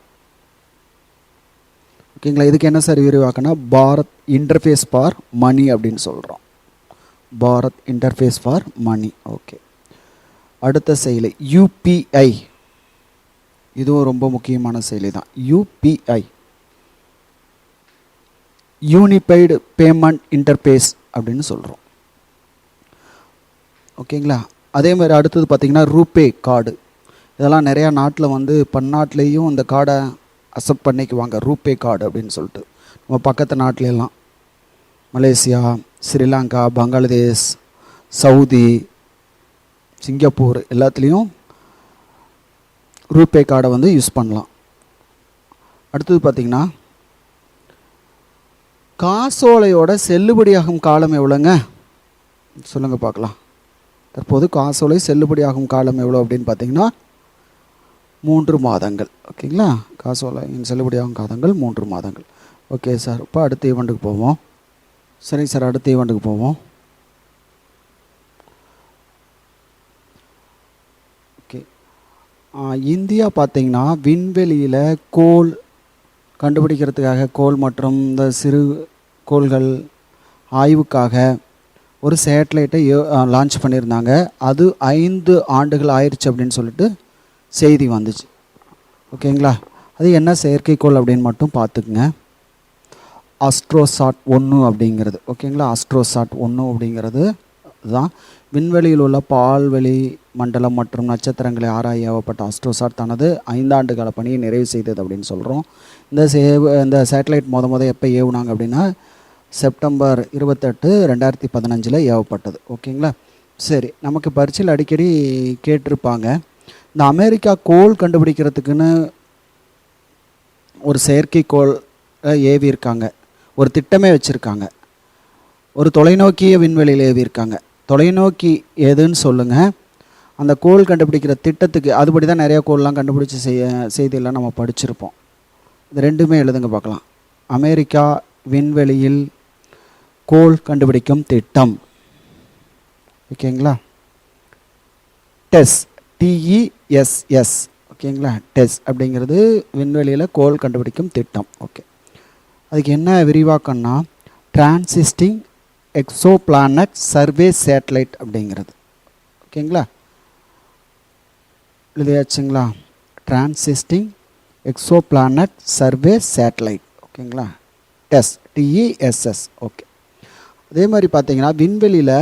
A: ஓகேங்களா. இதுக்கு என்ன சார் விரிவாக்கனா பாரத் இன்டர்ஃபேஸ் ஃபார் மணி அப்படின்னு சொல்கிறோம். Bharat interface for money. Okay. அடுத்த செயலி UPI, இதுவும் ரொம்ப முக்கியமான செயலி தான். UPI, யூனிஃபைடு பேமெண்ட் இன்டர்ஃபேஸ் அப்படின்னு சொல்கிறோம். ஓகேங்களா. அதே மாதிரி அடுத்தது பார்த்திங்கன்னா ரூபே கார்டு. இதெல்லாம் நிறையா நாட்டில் வந்து பன்னாட்டிலையும் இந்த கார்டை அக்செப்ட் பண்ணிக்குவாங்க. ரூபே கார்டு அப்படின்னு சொல்லிட்டு நம்ம பக்கத்து நாட்டிலெல்லாம் Malaysia, Sri Lanka, Bangladesh, Saudi, Singapore எல்லாத்துலேயும் ரூபே கார்டை வந்து யூஸ் பண்ணலாம். அடுத்தது பார்த்திங்கன்னா காசோலையோட செல்லுபடியாகும் காலம் எவ்வளோங்க சொல்லுங்கள் பார்க்கலாம். தற்போது காசோலை செல்லுபடியாகும் காலம் எவ்வளோ அப்படின்னு பார்த்தீங்கன்னா 3 மாதங்கள். ஓகேங்களா. காசோலையின் செல்லுபடியாகும் காலங்கள் 3 மாதங்கள். Okay sir. இப்போ அடுத்த ஈவெண்ட்டுக்கு போவோம். சரிங்க சார், அடுத்த ஈவெண்ட்டுக்கு போவோம். ஓகே. இந்தியா பார்த்திங்கன்னா விண்வெளியில் கோள் கண்டுபிடிக்கிறதுக்காக கோள் மற்றும் இந்த சிறு கோள்கள் ஆய்வுக்காக ஒரு சேட்டலைட்டை லான்ச் பண்ணியிருந்தாங்க. அது 5 ஆண்டுகள் ஆயிடுச்சு அப்படின்னு சொல்லிட்டு செய்தி வந்துச்சு. ஓகேங்களா. அது என்ன செயற்கைக்கோள் அப்படின்னு மட்டும் பார்த்துக்குங்க. அஸ்ட்ரோசாட் 1 அப்படிங்கிறது. ஓகேங்களா. அஸ்ட்ரோசாட் 1 அப்படிங்கிறது தான் விண்வெளியில் உள்ள பால்வெளி மண்டலம் மற்றும் நட்சத்திரங்களை ஆராய ஏவப்பட்ட அஸ்ட்ரோசாட் தனது 5 ஆண்டு கால பணியை நிறைவு செய்தது அப்படின்னு சொல்கிறோம். இந்த சேட்டலைட் முத எப்போ ஏவுனாங்க அப்படின்னா செப்டம்பர் 28, 2015 ஏவப்பட்டது. ஓகேங்களா. சரி, நமக்கு பரீட்சையில் அடிக்கடி கேட்டிருப்பாங்க. இந்த அமெரிக்கா கோள் கண்டுபிடிக்கிறதுக்குன்னு ஒரு செயற்கைக்கோள் ஏவி இருக்காங்க, ஒரு திட்டமே வச்சுருக்காங்க, ஒரு தொலைநோக்கிய விண்வெளியில் ஏவி இருக்காங்க. தொலைநோக்கி எதுன்னு சொல்லுங்கள். அந்த கோள் கண்டுபிடிக்கிற திட்டத்துக்கு அதுபடி தான் நிறையா கோள்லாம் கண்டுபிடிச்சி செய்தியெல்லாம் நம்ம படிச்சிருப்போம். இது ரெண்டுமே எழுதுங்க பார்க்கலாம். அமெரிக்கா விண்வெளியில் கோள் கண்டுபிடிக்கும் திட்டம். ஓகேங்களா. TESS. ஓகேங்களா. டெஸ் அப்படிங்கிறது விண்வெளியில் கோள் கண்டுபிடிக்கும் திட்டம். ஓகே. அதுக்கு என்ன விரிவாக்கம்னா டிரான்சிஸ்டிங் எக்ஸோ பிளானட் சர்வே சேட்டலைட் அப்படிங்கிறது. ஓகேங்களா. எழுதியாச்சுங்களா. டிரான்சிஸ்டிங் எக்ஸோ பிளானட் சர்வே சேட்டலைட். ஓகேங்களா. TESS. ஓகே. அதே மாதிரி பார்த்தீங்கன்னா விண்வெளியில்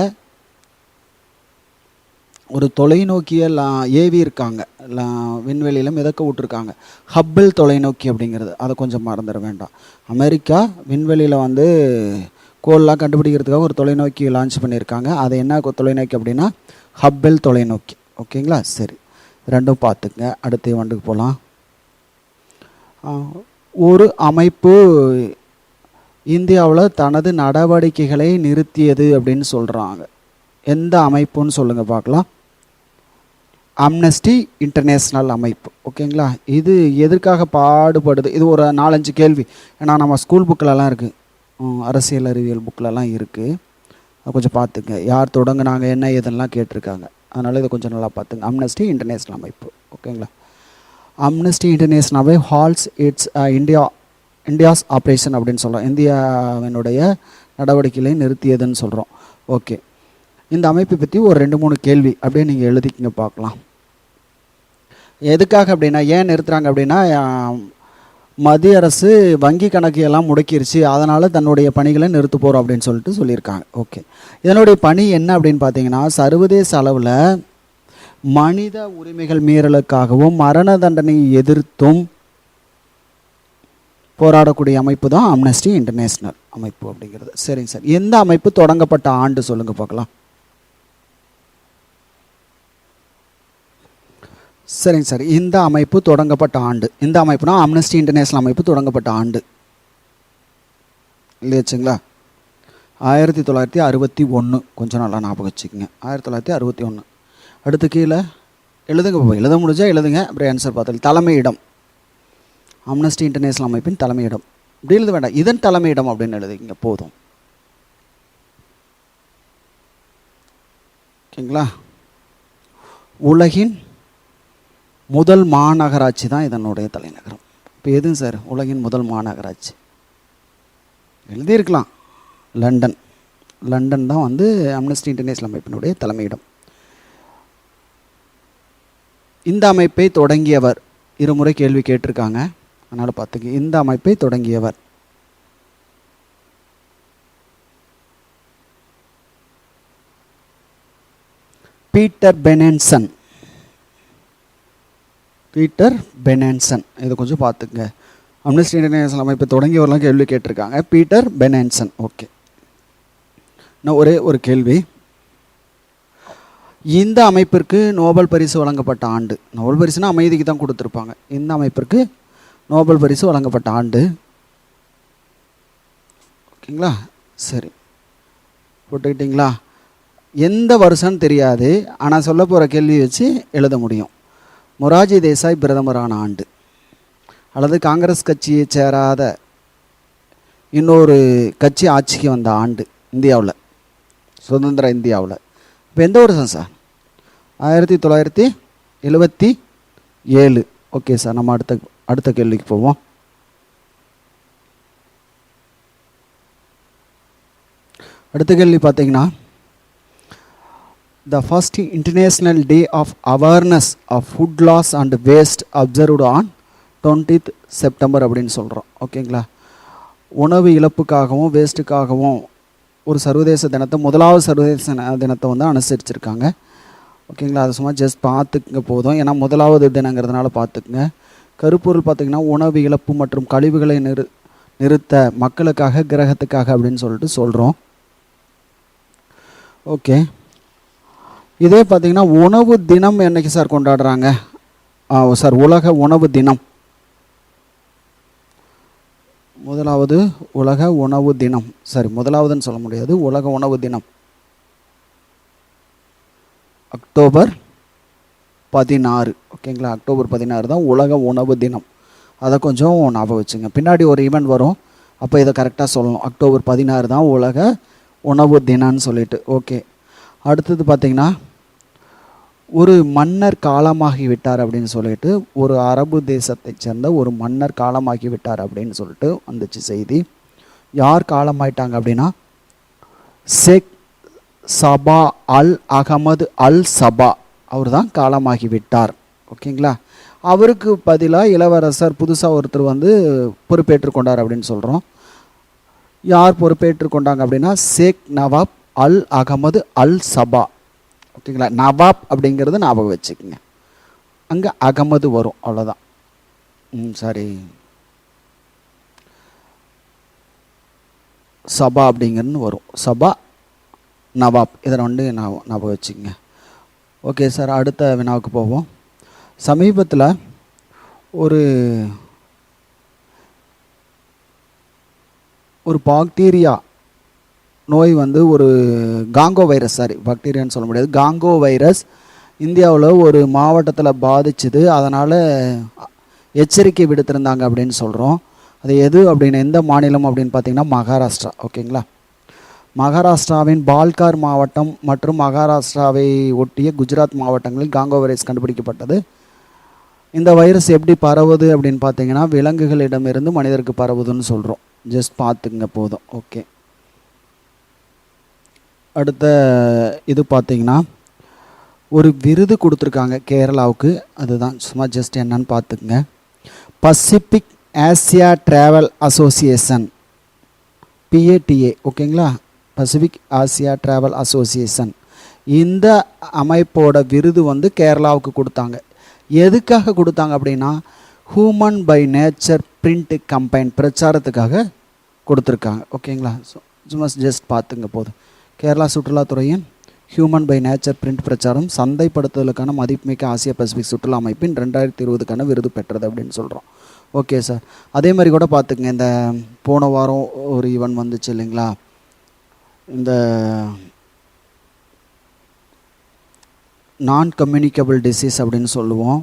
A: ஒரு தொலைநோக்கியை ஏவி இருக்காங்க. விண்வெளியில் மிதக்க விட்டுருக்காங்க. ஹப்பிள் தொலைநோக்கி அப்படிங்கிறது, அதை கொஞ்சம் மறந்துட வேண்டாம். அமெரிக்கா விண்வெளியில் வந்து கோல்லாம் கண்டுபிடிக்கிறதுக்காக ஒரு தொலைநோக்கி லான்ச் பண்ணியிருக்காங்க. அது என்ன தொலைநோக்கி அப்படின்னா ஹப்பிள் தொலைநோக்கி. ஓகேங்களா. சரி, ரெண்டும் பார்த்துக்குங்க. அடுத்த ஈவெண்ட்டுக்கு போகலாம். ஒரு அமைப்பு இந்தியாவில் தனது நடவடிக்கைகளை நிறுத்தியது அப்படின்னு சொல்கிறாங்க. எந்த அமைப்புன்னு சொல்லுங்கள் பார்க்கலாம். அம்னஸ்டி இன்டர்நேஷ்னல் அமைப்பு. ஓகேங்களா. இது எதற்காக பாடுபடுது? இது ஒரு 4-5 கேள்வி. ஏன்னா நம்ம ஸ்கூல் புக்கிலலாம் இருக்குது, அரசியல் அறிவியல் புக்கிலலாம் இருக்குது. அதை கொஞ்சம் பார்த்துங்க. யார் தொடங்குனாங்க, என்ன ஏதெல்லாம் கேட்டிருக்காங்க. அதனால் இதை கொஞ்சம் நல்லா பார்த்துங்க. அம்னஸ்டி இன்டர்நேஷ்னல் அமைப்பு. ஓகேங்களா. Amnesty international halts its India's operation அப்படின்னு சொல்கிறோம். இந்தியாவினுடைய நடவடிக்கைகளை நிறுத்தியதுன்னு சொல்கிறோம். ஓகே, இந்த அமைப்பை பற்றி ஒரு 2-3 கேள்வி அப்படியே நீங்கள் எழுதிக்கிங்க பார்க்கலாம். எதுக்காக அப்படின்னா, ஏன் நிறுத்துகிறாங்க அப்படின்னா, மத்திய அரசு வங்கி கணக்கு எல்லாம் முடக்கிருச்சு, அதனால் தன்னுடைய பணிகளை நிறுத்த போகிறோம் அப்படின்னு சொல்லிட்டு சொல்லியிருக்காங்க. ஓகே, இதனுடைய பணி என்ன அப்படின்னு பார்த்தீங்கன்னா, சர்வதேச அளவில் மனித உரிமைகள் மீறலுக்காகவும் மரண தண்டனையை எதிர்த்தும் போராடக்கூடிய அமைப்பு தான் அம்னஸ்டி இன்டர்நேஷ்னல் அமைப்பு அப்படிங்கிறது. சரிங்க சார், எந்த அமைப்பு தொடங்கப்பட்ட ஆண்டு சொல்லுங்க பார்க்கலாம். சரிங்க சார், இந்த அமைப்பு தொடங்கப்பட்ட ஆண்டு, இந்த அமைப்புனா அம்னஸ்டி இன்டர்நேஷ்னல் அமைப்பு தொடங்கப்பட்ட ஆண்டு இல்லையாச்சுங்களா? 1961. கொஞ்சம் நல்லா ஞாபகம் வச்சுக்கோங்க, 1961. அடுத்து கீழே எழுதுங்க, எழுத முடிஞ்சால் எழுதுங்க, அப்புறம் ஆன்சர் பார்த்து. தலைமையிடம், அம்னஸ்டி இன்டர்நேஷ்னல் அமைப்பின் தலைமையிடம். இப்படி எழுத வேண்டாம், இதன் தலைமையிடம் அப்படின்னு எழுதிங்க போதும். ஓகேங்களா. உலகின் முதல் மாநகராட்சி தான் இதனுடைய தலைநகரம். இப்போ எதுங்க சார் உலகின் முதல் மாநகராட்சி? எழுதியிருக்கலாம், லண்டன். லண்டன் தான் வந்து அம்னஸ்டி இன்டர்நேஷ்னல் அமைப்பினுடைய தலைமையிடம். இந்த அமைப்பை தொடங்கியவர், இருமுறை கேள்வி கேட்டிருக்காங்க, அதனால் பார்த்துக்க. இந்த அமைப்பை தொடங்கியவர் பீட்டர் பெனன்சன். பீட்டர் பெனன்சன், இதை கொஞ்சம் பார்த்துங்க. அம்னஸ்டி இன்டர்நேஷ்னல் அமைப்பை தொடங்கியவரெலாம் கேள்வி கேட்டிருக்காங்க, பீட்டர் பெனன்சன். ஓகே, இன்னும் ஒரே ஒரு கேள்வி. இந்த அமைப்பிற்கு நோபல் பரிசு வழங்கப்பட்ட ஆண்டு. நோபல் பரிசுனா அமைதிக்கு தான் கொடுத்துருப்பாங்க. இந்த அமைப்பிற்கு நோபல் பரிசு வழங்கப்பட்ட ஆண்டு. ஓகேங்களா. சரி, போட்டுக்கிட்டிங்களா? எந்த வருஷம்னு தெரியாது, ஆனால் சொல்ல போகிற கேள்வி வச்சு எழுத முடியும். மொராஜி தேசாய் பிரதமரான ஆண்டு, அல்லது காங்கிரஸ் கட்சியை சேராத இன்னொரு கட்சி ஆட்சிக்கு வந்த ஆண்டு இந்தியாவில், சுதந்திர இந்தியாவில். இப்போ எந்த வருஷம் சார்? 1977. ஓகே சார், நம்ம அடுத்த கேள்விக்கு போவோம். அடுத்த கேள்வி பார்த்தீங்கன்னா, the first international day of awareness of food loss and waste observed on 20th September அப்படின்னு சொல்கிறோம். ஓகேங்களா. உணவு இழப்புக்காகவும் வேஸ்ட்டுக்காகவும் ஒரு சர்வதேச தினத்தை, முதலாவது சர்வதேச தினத்தை வந்து அனுசரிச்சிருக்காங்க. ஓகேங்களா. அதை சும்மா ஜஸ்ட் பார்த்துக்குங்க போதும், ஏன்னா முதலாவது தினங்கிறதுனால பார்த்துக்குங்க. கருப்பொருள் பார்த்திங்கன்னா, உணவு இழப்பு மற்றும் கழிவுகளை நிறுத்த மக்களுக்காக, கிரகத்துக்காக அப்படின்னு சொல்லிட்டு சொல்கிறோம். ஓகே, இதே பார்த்திங்கன்னா உணவு தினம் என்னைக்கு சார் கொண்டாடுறாங்க? சார், உலக உணவு தினம். முதலாவது உலக உணவு தினம், சரி முதலாவதுன்னு சொல்ல முடியாது, உலக உணவு தினம் அக்டோபர் 16. ஓகேங்களா. அக்டோபர் 16 தான் உலக உணவு தினம். அதை கொஞ்சம் ஞாபகம் வச்சுங்க, பின்னாடி ஒரு ஈவெண்ட் வரும், அப்போ இதை கரெக்டாக சொல்லணும். அக்டோபர் 16 தான் உலக உணவு தினம்னு சொல்லிட்டு. ஓகே, அடுத்தது பார்த்திங்கன்னா, ஒரு மன்னர் காலமாகி விட்டார் அப்படின்னு சொல்லிட்டு, ஒரு அரபு தேசத்தை சேர்ந்த ஒரு மன்னர் காலமாகி விட்டார் அப்படின்னு சொல்லிட்டு வந்துச்சு செய்தி. யார் காலமாயிட்டாங்க அப்படின்னா, ஷேக் சபா அல் அகமது அல் சபா, அவர் தான் காலமாகி விட்டார். ஓகேங்களா. அவருக்கு பதிலாக இளவரசர் புதுசாக ஒருத்தர் வந்து பொறுப்பேற்று கொண்டார் அப்படின்னு சொல்கிறோம். யார் பொறுப்பேற்று கொண்டாங்க அப்படின்னா, ஷேக் நவாப் அல் அகமது அல் சபா. ஓகேங்களா. நவாப் அப்படிங்கிறது ஞாபகம் வச்சுக்கோங்க, அங்கே அகமது வரும், அவ்வளோதான். சாரி, சபா அப்படிங்கிறது வரும், சபா நவாப், இதை ரெண்டு ஞாபகம் வச்சுக்கோங்க. ஓகே சார், அடுத்த வினாவுக்கு போவோம். சமீபத்தில் ஒரு பாக்டீரியா நோய் வந்து, ஒரு காங்கோ வைரஸ், சாரி பாக்டீரியான்னு சொல்ல முடியாது, காங்கோ வைரஸ் இந்தியாவில் ஒரு மாவட்டத்தில் பாதிச்சுது. அதனால் எச்சரிக்கை விடுத்திருந்தாங்க அப்படின்னு சொல்கிறோம். அது எது அப்படின்னு, எந்த மாநிலம் அப்படின்னு பார்த்தீங்கன்னா மகாராஷ்டிரா. ஓகேங்களா. மகாராஷ்டிராவின் பால்கார் மாவட்டம் மற்றும் மகாராஷ்டிராவை ஒட்டிய குஜராத் மாவட்டங்களில் காங்கோ வைரஸ் கண்டுபிடிக்கப்பட்டது. இந்த வைரஸ் எப்படி பரவுது அப்படின்னு பார்த்தீங்கன்னா விலங்குகளிடமிருந்து மனிதருக்கு பரவுதுன்னு சொல்கிறோம். ஜஸ்ட் பார்த்துங்க போதும். ஓகே, அடுத்த இது பார்த்தீங்கன்னா ஒரு விருது கொடுத்துருக்காங்க கேரளாவுக்கு. அதுதான் சும்மா ஜஸ்ட் என்னன்னு பார்த்துக்குங்க. Pacific Asia travel association, PATA, ஓகேங்களா, பசிபிக் ஆசியா ட்ராவல் அசோசியேஷன். இந்த அமைப்போட விருது வந்து கேரளாவுக்கு கொடுத்தாங்க. எதுக்காக கொடுத்தாங்க அப்படின்னா human by nature print campaign பிரச்சாரத்துக்காக கொடுத்துருக்காங்க. ஓகேங்களா, சும்மா ஜஸ்ட் பார்த்துங்க போதும். கேரளா சுற்றுலாத்துறையின் ஹியூமன் பை நேச்சர் பிரிண்ட் பிரச்சாரம் சந்தைப்படுத்துதலுக்கான மதிப்புமிக்க ஆசியா பசிபிக் சுற்றுலா அமைப்பின் 2020க்கான விருது பெற்றது அப்படின்னு சொல்கிறோம். ஓகே சார், அதே மாதிரி கூட பார்த்துக்குங்க. இந்த போன வாரம் ஒரு ஈவெண்ட் வந்துச்சு இல்லைங்களா, இந்த நான் கம்யூனிகபிள் டிசீஸ் அப்படின்னு சொல்லுவோம்.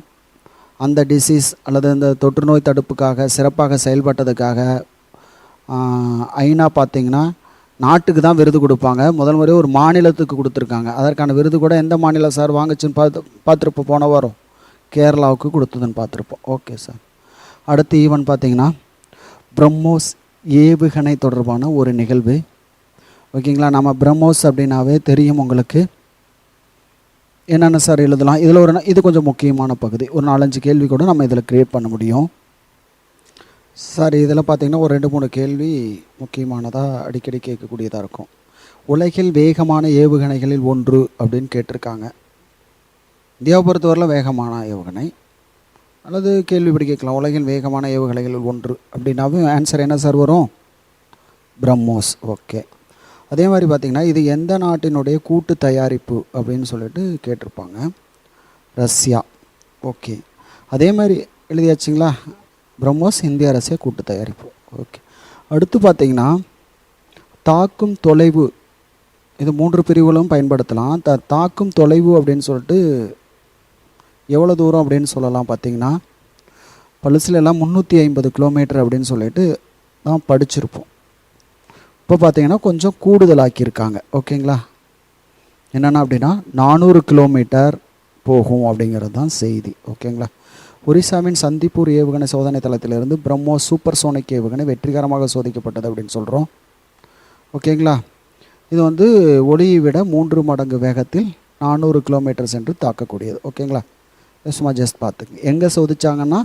A: அந்த டிசீஸ் அல்லது இந்த தொற்று நோய் தடுப்புக்காக சிறப்பாக செயல்பட்டதுக்காக ஐநா பார்த்திங்கன்னா நாட்டுக்கு தான் விருது கொடுப்பாங்க. முதல் முறை ஒரு மாநிலத்துக்கு கொடுத்துருக்காங்க. அதற்கான விருது கூட எந்த மாநிலம் சார் வாங்குச்சுன்னு பார்த்துருப்போம். போன வாரம் கேரளாவுக்கு கொடுத்ததுன்னு பார்த்துருப்போம். ஓகே சார், அடுத்த ஈவெண்ட் பார்த்திங்கன்னா பிரம்மோஸ் ஏவுகணை தொடர்பான ஒரு நிகழ்வு. ஓகேங்களா, நம்ம பிரம்மோஸ் அப்படின்னாவே தெரியும் உங்களுக்கு. என்னென்ன சார் எழுதலாம் இதில் இது கொஞ்சம் முக்கியமான பகுதி. ஒரு 4-5 கேள்வி கூட நம்ம இதில் க்ரியேட் பண்ண முடியும் சார். இதில் பார்த்திங்கன்னா ஒரு 2-3 கேள்வி முக்கியமானதாக அடிக்கடி கேட்கக்கூடியதாக இருக்கும். உலகில் வேகமான ஏவுகணைகளில் ஒன்று அப்படின்னு கேட்டிருக்காங்க. இந்தியாவை பொறுத்தவரையில் வேகமான ஏவுகணை அல்லது கேள்வி இப்படி கேட்கலாம், உலகின் வேகமான ஏவுகணைகளில் ஒன்று அப்படின்னாவே ஆன்சர் என்ன சார் வரும்? பிரம்மோஸ். ஓகே, அதே மாதிரி பார்த்திங்கன்னா இது எந்த நாட்டினுடைய கூட்டு தயாரிப்பு அப்படின்னு சொல்லிட்டு கேட்டிருப்பாங்க. ரஷ்யா. ஓகே, அதே மாதிரி எழுதியாச்சுங்களா, பிரம்மோஸ் இந்தியா ரஷ்யா கூட்டு தயாரிப்பு. ஓகே, அடுத்து பார்த்திங்கன்னா தாக்கும் தொலைவு, இது 3 பிரிவுகளும் பயன்படுத்தலாம். தாக்கும் தொலைவு அப்படின்னு சொல்லிட்டு எவ்வளோ தூரம் அப்படின்னு சொல்லலாம் பார்த்திங்கன்னா பழுசிலெல்லாம் 350 கிலோமீட்டர் அப்படின்னு சொல்லிட்டு தான் படிச்சிருப்போம். இப்போ பார்த்திங்கன்னா கொஞ்சம் கூடுதலாக்கியிருக்காங்க. ஓகேங்களா, என்னென்னா அப்படின்னா 400 கிலோமீட்டர் போகும் அப்படிங்கிறது தான் செய்தி. ஓகேங்களா, ஒரிசாவின் சந்திப்பூர் ஏவுகணை சோதனை தளத்திலிருந்து பிரம்மோஸ் சூப்பர் சோனிக் ஏவுகணை வெற்றிகரமாக சோதிக்கப்பட்டது அப்படின்னு சொல்கிறோம். ஓகேங்களா, இது வந்து ஒளியை விட 3 மடங்கு வேகத்தில் 400 கிலோமீட்டர் சென்று தாக்கக்கூடியது. ஓகேங்களா, சும்மா ஜஸ்ட் பார்த்துங்க. எங்கே சோதிச்சாங்கன்னா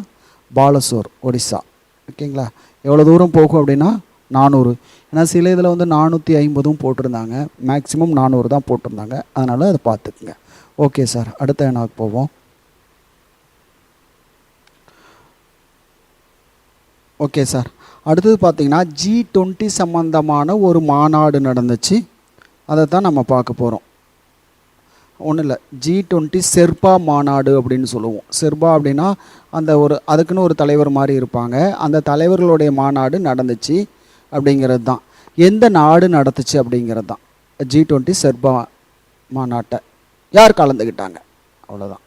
A: பாலசோர், ஒடிசா. ஓகேங்களா, எவ்வளோ தூரம் போகும் அப்படின்னா 400. ஏன்னா சில இதில் வந்து 450 போட்டிருந்தாங்க, மேக்ஸிமம் 400 தான் போட்டிருந்தாங்க. அதனால் அதை பார்த்துக்குங்க. ஓகே சார், அடுத்த எனக்கு போவோம். ஓகே சார், அடுத்தது பார்த்திங்கன்னா G20 சம்மந்தமான ஒரு மாநாடு நடந்துச்சு. அதை தான் நம்ம பார்க்க போகிறோம். ஒன்றும் இல்லை, G20 செர்பா மாநாடு அப்படின்னு சொல்லுவோம். செர்பா அப்படின்னா அந்த அதுக்குன்னு ஒரு தலைவர் மாதிரி இருப்பாங்க. அந்த தலைவர்களுடைய மாநாடு நடந்துச்சு அப்படிங்கிறது தான். எந்த நாடு நடத்துச்சு அப்படிங்கிறது தான் G20 செர்பா மாநாட்டை யார் கலந்துக்கிட்டாங்க, அவ்வளோதான்.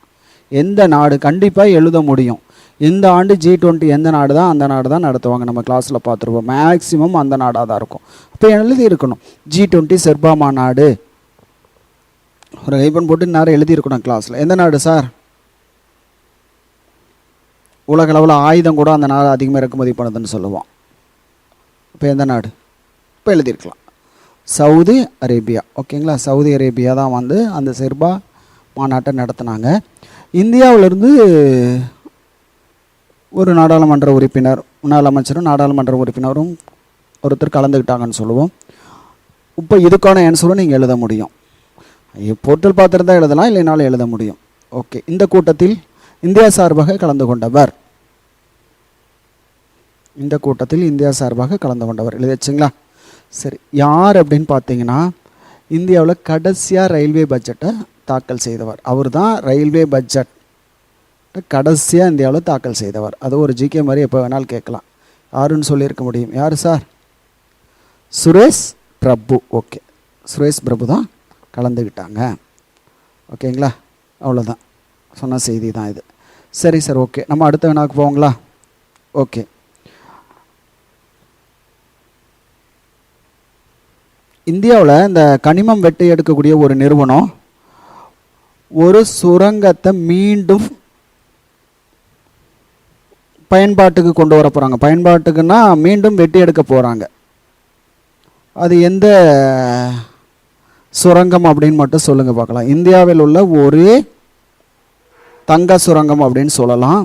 A: எந்த நாடு கண்டிப்பாக எழுத முடியும். இந்த ஆண்டு G20 எந்த நாடு தான், அந்த நாடு தான் நடத்துவாங்க. நம்ம கிளாஸில் பார்த்துருப்போம். மேக்ஸிமம் அந்த நாடாக தான் இருக்கும். அப்போ எழுதி இருக்கணும் G20 செர்பா மாநாடு. ஒரு கைப்பன் போட்டு நேரம் எழுதியிருக்கணும் கிளாஸில். எந்த நாடு சார்? உலக அளவில் ஆயுதம் கூட அந்த நாடு அதிகமாக இறக்குமதி பண்ணுதுன்னு சொல்லுவோம். இப்போ எந்த நாடு? இப்போ எழுதியிருக்கலாம் சவுதி அரேபியா. ஓகேங்களா, சவுதி அரேபியா தான் வந்து அந்த செர்பா மாநாட்டை நடத்தினாங்க. இந்தியாவிலேருந்து ஒரு நாடாளுமன்ற உறுப்பினர், முன்னாள் அமைச்சரும் நாடாளுமன்ற உறுப்பினரும் ஒருத்தர் கலந்துக்கிட்டாங்கன்னு சொல்லுவோம். இப்போ இதுக்கான ஆன்சரும் நீங்கள் எழுத முடியும். போர்ட்டல் பார்த்துருந்தா எழுதலாம், இல்லைனாலும் எழுத முடியும். ஓகே, இந்த கூட்டத்தில் இந்தியா சார்பாக கலந்து கொண்டவர், இந்த கூட்டத்தில் இந்தியா சார்பாக கலந்து கொண்டவர் எழுதி வச்சுங்களா? சரி, யார் அப்படின்னு பார்த்தீங்கன்னா இந்தியாவில் கடைசியாக ரயில்வே பட்ஜெட்டை தாக்கல் செய்தவர் அவர் தான். ரயில்வே பட்ஜெட் கடைசியாக இந்தியாவில் தாக்கல் செய்தவர். அது ஒரு ஜிகே மாதிரி எப்போ வேணாலும் கேட்கலாம். யாருன்னு சொல்லியிருக்க முடியும். யார் சார்? சுரேஷ் பிரபு. ஓகே, சுரேஷ் பிரபு தான் கலந்துக்கிட்டாங்க. ஓகேங்களா, அவ்வளோதான், சொன்ன செய்தி தான் இது. சரி சார், ஓகே, நம்ம அடுத்த வினாக்கு போவோங்களா? ஓகே, இந்தியாவில் இந்த கனிமம் வெட்டி எடுக்கக்கூடிய ஒரு நிறுவனம் ஒரு சுரங்கத்தை மீண்டும் பயன்பாட்டுக்கு கொண்டு வர போகிறாங்க. பயன்பாட்டுக்குன்னா மீண்டும் வெட்டி எடுக்க போகிறாங்க. அது எந்த சுரங்கம் அப்படின்னு மட்டும் சொல்லுங்கள் பார்க்கலாம். இந்தியாவில் உள்ள ஒரே தங்க சுரங்கம் அப்படின்னு சொல்லலாம்.